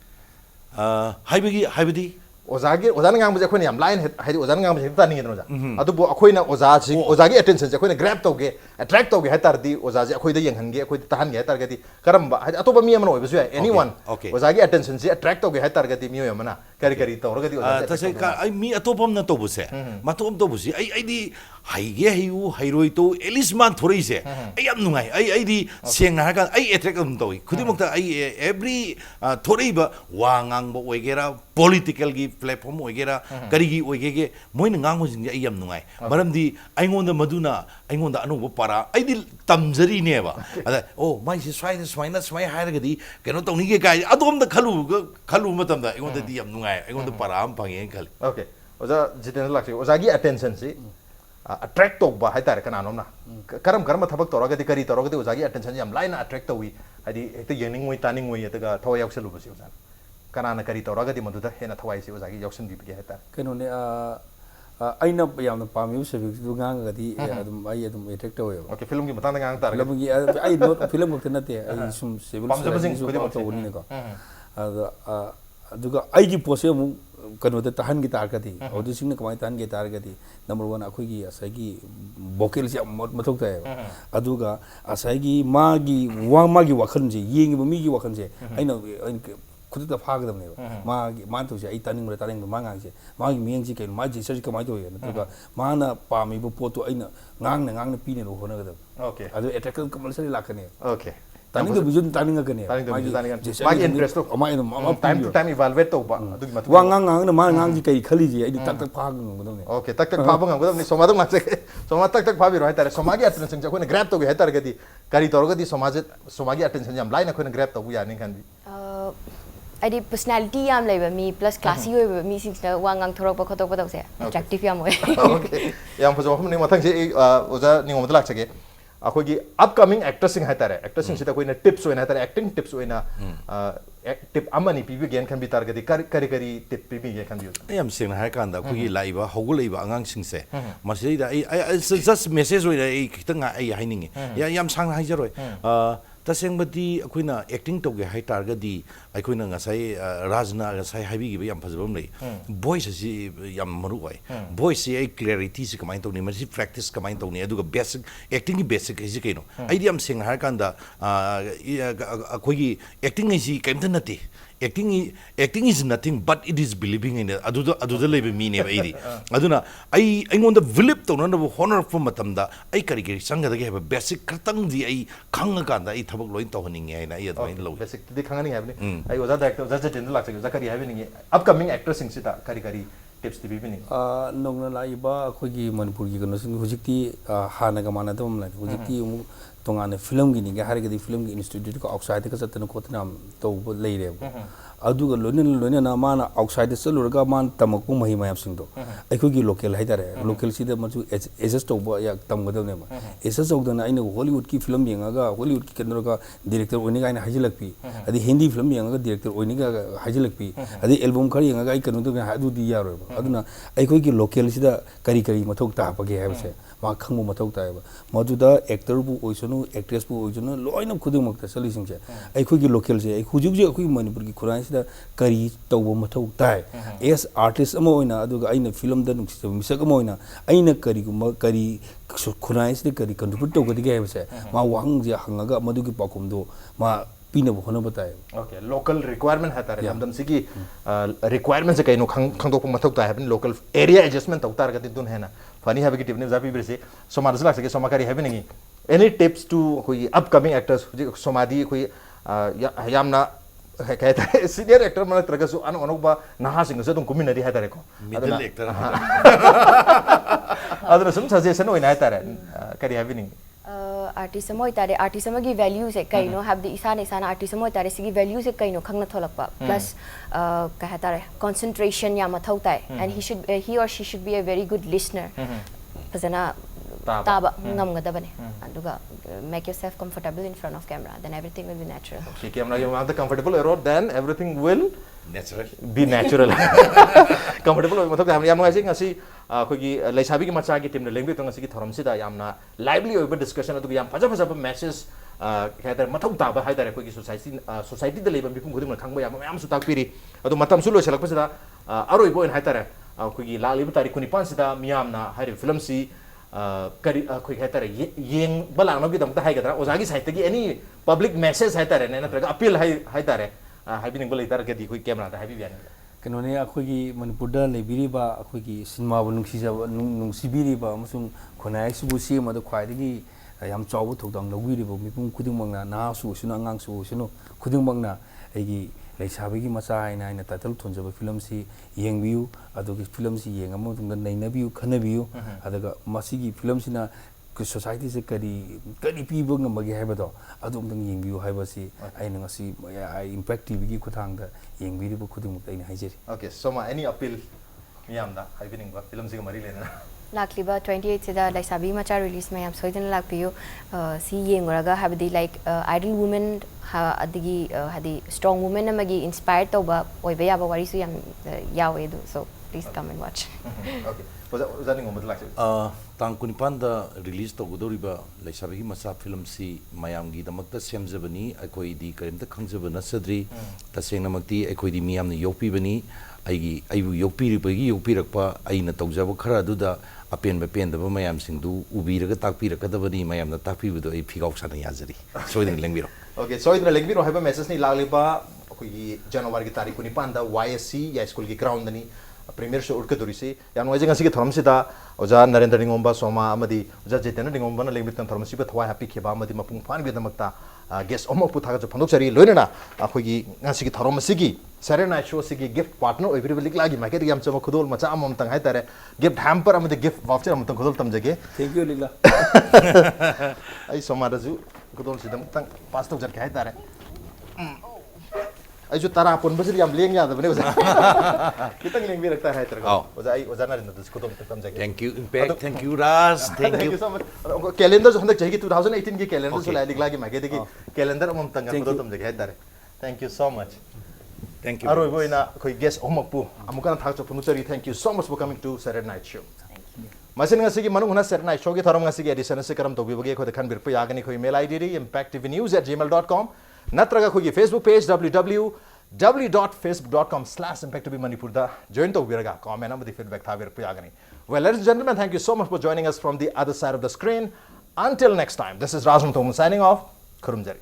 haibidi ozana ngang ba khoi na yam line haidi ozana ngang ba ta ni no ja adu bo akoi na ozagi attention ja koi na grab to ge attract to ge hetar di ozaji akoi da yeng han ge akoi ta han ge hetar gadi karamba ato ba mi amano oi ba anyone ozagi attention ji attract to ge hetar gadi mi yamana kari to gadi ozagi ta se ka ai mi atopam na to bu se matom to bu si ai di haige hayu hairoi to at least man thorei se ai am nungai ai di seng na ka ai attract am to khudimok ta ai every thorei ba wangang bo oigera political gi platform oigera kari gi oigege moin ngang mo jing ai am nungai maram di aingon da maduna aingon da anu bo para ai di tamjari ne ba ada oh mai si swai hairaga di keno tong ni ge kai adom da khalu matam da aingon da di am nungai aingon da para am phange khali okay ओजा जितेंद्र लाक्से ओजागी अटेंशन से अट्रैक्ट तौबा हाइतारे कनानोमना करम करम थबक तौरगदि करी तौरगदि ओजागी अटेंशन याम लाइना अट्रैक्ट तौई हादि हेक्ते येनिंगोय तानिंगोय यतगा थवाय यावसलुबसि ओजान कनाना करी तौरगदि मदुदा हेना थवाय से ओजागी यावसन बिबगे हाइतारे कनोने अइना यामना पामिउ सबिक दु गांगगदि अदुम आई अदुम अट्रैक्ट तौय ओके फिल्म की मतांग गांग तारगे फिल्म की आई नोट फिल्म मक्ते नते आई सुम सिविल पामजबसिंग खुदि मत तौनी को अदुगा आईगी पोसे मु कनोदे तहन की तारगदि ऑडिशन कमाई तहन के तारगदि नंबर 1 अखोगी असैगी वोकल से मथोक ताय अदुगा असैगी मागी वखन जे येंगी मिगी वखन जे आइना खुद फागदबने मान तौसे आई तानिंग मांग से मागी मियंग से कहीं माजी सर कमाई तो नतुगा माना पामीबो पोतो आइना गांगना पीने रो होनगदब ओके अदु एटेकल कमर्शियल लाकने ओके तानिंग तो बिजुन तानिंग कने मागी इंटरेस्ट तो टाइम टू टाइम इवैल्यूएट तौबा अदुगी मत वा गांग मा गांग जी कई खली जी आई तक फागदबने ओके तक फाबो गदबनि सोमादम लासे सोमा तक फाबिरो हाइतारे सोमागी अटेंशन जखोने ग्रैब तौगे हाइतारगदि करी तौरगदि सोमागी अटेंशन याम लाइना खोने ग्रैब तौबु यानि खानबि अदी पर्सनालिटी याम लेबा मी प्लस क्लासी होय मी सिंगना वांगांग थोरक खतोक पतोसे अट्रैक्टिव याम होय ओके याम फजो हमने मथंग से ओजा निंगोमद लाक्सगे अखोगी अपकमिंग एक्टर्स सिंग हाइतारे एक्टर्स सिंग सिदा कोइना टिप्स होइना हाइतारे एक्टिंग टिप्स होइना टिप अमनी पीबी गेन खन बि तारगदि करी टिप पीबी गेन खन बि याम सेंगना हाय कांदा खुगी लाइबा हौगुलैबा आंगांग सिंगसे मसिदा आई जस्ट मेसेज होइना आई खितंग आई हाइनिंगे याम सांग हाइजरोय तसेंबदी अखोइना acting तौगे hi तारगदि अखोइना ngasai rajna ngasai haibi gi yam phajabam lei voice si yam maru wai voice si ai clarity si kamai tawni masi practice kamai tawni aduga basic acting gi basic si kaino ai yam sing har kanda akhoi gi acting si kaimta nati acting is nothing but it is believing in it aduda lebe mi ne bai di aduna ai ngonda believe tawna na honor from matamda ai kari kari sanga da ge basic kratang di ai khanga kanda ai thabak loin tawning ai na ai adwai lo basic di khangani habni आई ओजा डायरेक्टर ओजा जितेंद्र लाक्से ओजा करी हाइबनि अपकमिंग एक्टर सिंग सिता करी टिप्स दिबि बिनि नोंना लाइबा अखोगी मनपुर की कनो सिंग हुजिकती हाना का माना दम लाइ हुजिकती तोंगाने फिल्म गिनी गे हारगदी फिल्म की इंस्टीट्यूट को आउटसाइड का चतन कोतना तो लेरे अदुगा लोइना माना आउटसाइड चलुरगा मान तमकु महि मयाम सिंगदो अखोगी लोकल हाइतारे लोकल सिदा मजु एडजस्ट तौबा या तमगदने एडजस्ट तौदना आइना हॉलीवुड की फिल्म यंगागा हॉलीवुड की केनरगा डायरेक्टर ओइनी गाइना हाइजलकपी अदि हिंदी फिल्म यंगागा डायरेक्टर ओइनी गा हाइजलकपी अदि एल्बम खरि यंगागा आई कनो तो अदुदी यारो अदुना अखोगी लोकल सिदा करी मथौक तापगे हाइबसे मा खंगबो मथौक तायबा मजुदा एक्टर बु ओइसनु एक्ट्रेस बु ओइसनु लोइना खुदुमकता सलिसिंगसे अखोगी लोकल से हुजुजे अखोगी मणिपुर की खुराई सिदा करी तौबो मथौ ताय एस आर्टिस्ट अमा ओइना अदुगा आइना फिल्म द नुक्सिसे मिसक अमा ओइना आइना करी खुराई सिदा करी कंट्रीब्यूट तौगदि गे हाइबसे मा वांग जे हंगागा मदुगी पाकुमदो मा पीना होना बताए ओके लोकल रिक्वायरमेंट है तारे हमदम सिगी रिक्वायरमेंट से कइनो खंगदोप मथौ ताय हबन लोकल एरिया एडजस्टमेंट तौ तार गति दुन हैना फनी हैबि टिपने जापि बिरसे समाज लाख सके समाकारी हैबि नगी एनी टिप्स टू कोई अपकमिंग एक्टर्स समादी कोई यामना कहता है सीनियर एक्टर मन तरगसु अनोबा नहा सिंग से तुम कुमिनदी है तारे को middle actor other some suggestion होइना है तारे करी हैबि नगी आर्टिस्ट मोय तारे आर्टिस्ट की वैल्यू से कइनो हैव द इसाना आर्टिस्ट मोय तारे सिगी वैल्यू से कइनो खंगना थोलकपा प्लस कह तारे कंसंट्रेशन या मथौ ताय and he or she should be a very good listener फजना ताबा ngamgadabane aduga make yourself comfortable in front of camera then everything will be natural okay camera you are comfortable around then everything will be natural comfortable mathok ham yam ngai ngasi akhoi laisabi ki macha ki team lengbi tong ngasi ki thoram sida yamna lively oiba discussion aduga yam faja message khaiter mathok taba haidare akhoi ki society da leba mipum khudum khangba yam yam su takpiri adu matam su loisalak pasida aroi boin haitare akhoi ki laliba tarikh 19 sida miyamna haire film si करी कोई कहता है येंग बलांग नोगी दमता है कहता है ओजागी साहित्य की एनी पब्लिक मैसेज है तारे ने नत्रगा अपील है तारे हाइबि निंग बलै तार गदी कोई कैमरा ता हाइबि बियान कनोने अखोगी मनपुरदा लेबिरिबा अखोगी सिनेमा बु नुंसिबिरिबा अमसुंग खोनाय सुबु सेम अद ख्वाइदगी याम चावबु थौदांग लौबिरिबो मिपुम खुदिंमंगना ना सुसुना अंगांग सुसुनो खुदिंमंगना एगी लैसाबी की मचा है टाइटल थोंजब फिल्म से येंबियु अदुगी फिल्म से येंग अमदुंग नैनबियु खनबियु अदगा मसीगी फिल्म सिना सोसाइटी से करी पीब ngambage haibado adumdang yengbiu haibasi aina ngasi impact tv ki khuthang da yengbiribu khudimuk aina haijeri okay so ma any appeal ꯃꯤꯌꯥꯝꯗ ꯍꯥꯏꯕꯤꯅꯤꯡꯕ ꯐꯤꯂꯝꯁꯤꯒ ꯃꯔꯤ ꯂꯩꯅꯅ ꯂꯥꯛꯂꯤꯕ 28ꯁꯤꯗ ꯂꯩꯁꯥꯕꯤ ꯃꯆꯥ ꯔꯤꯂꯤꯁ ꯃꯌꯥꯝ ꯁꯣꯏꯗꯅ ꯂꯥꯛꯄꯤꯌꯨ ꯁꯤ ꯌꯦꯡꯉꯨꯔꯒ ꯍꯥꯏꯕꯗꯤ ꯂꯥꯏꯛ ꯑꯥꯏꯗꯜ ꯋꯨꯃꯦꯟ ꯑꯗꯒꯤ ꯍꯥꯏꯗꯤ ꯁ꯭ꯇ꯭ꯔꯣꯡ ꯋꯨꯃꯦꯟ ꯑꯃꯒꯤ ꯏꯟꯁꯄꯥꯌꯔ ꯇꯧꯕ ꯑꯣꯏꯕ ꯌꯥꯕ ꯋꯥꯔꯤꯁꯨ ꯌꯥꯝ ꯌꯥꯎꯋꯦ ꯑꯗꯨ so please come and watch okay ओजा निगोमद लाक्से तांग कुनिपानदा रिलीज तौगदौरिबा लैसाबीगी मचा फिल्म सी मयामगी दमकता सेमजबनी अखोइदी करिमता खंगजब नसद्री तसेंगनमक्ति अखोइदी मियामने योक्पीबनी आइबु योक्पीरिबगी योक्पीरकपा आइना तौजब खरा अदुदा अपेनबा पेनदबा मयामसिंगदु उबीरगा ताकपीरकदबनी मयामना ताकपीबदो आई फिगाव साना याजरी सोइदन लेंगबिरो ओके सोइदन लेंगबिरो हाइबा मेसेज नि लागलिबा अखोइगी जनवरी की तारीख 29 दा YSC या स्कूल की ग्राउंड दनी प्रीमियर शो उड़के दुरीसी यान वाइजे ngasi ki thoramsida oja narendra ningomba soma amadi oja jetena ningomba na lengbitan thoramsiba thwai happy kheba amadi mapung phan bi damakta guest omo pu thaga phandok chari loinana akhoigi ngasi ki thoramsigi Saturday Night Show sigi gift partner oibri lik lagi market yam chama khudol macha amam tang hai tare gift hamper amadi gift voucher amam tang khudol tamjage thank you lila ai soma raju khudol sidam tang pass tok jar hai tare ai ju tara pon basir yam leng ya da bane oja kitang leng bi rakta hai tare oja ai oja na rin da khudol tamjage thank you impact thank you Raz thank you so much calendar jo handak chahi 2018 ki calendar so lai lagi mage de ki calendar amam tang khudol tamjage hai tare thank you so much thank you Aroi boina koi guest omakpu amukana thakcho punuchari thank you so much for coming to Saturday Night Show masin ngasi ki manung huna Saturday Night Show ki thoram ngasi ki edition se karam tobi bage khode khan bir pa yagani khoi mail id ri impacttvnews@gmail.com natraga khoi Facebook page www.facebook.com/impacttvmanipur da join to biraga comment amadi feedback tha bir pa yagani well ladies and gentlemen thank you so much for joining us from the other side of the screen until next time this is Rajam Thomas signing off kurumjari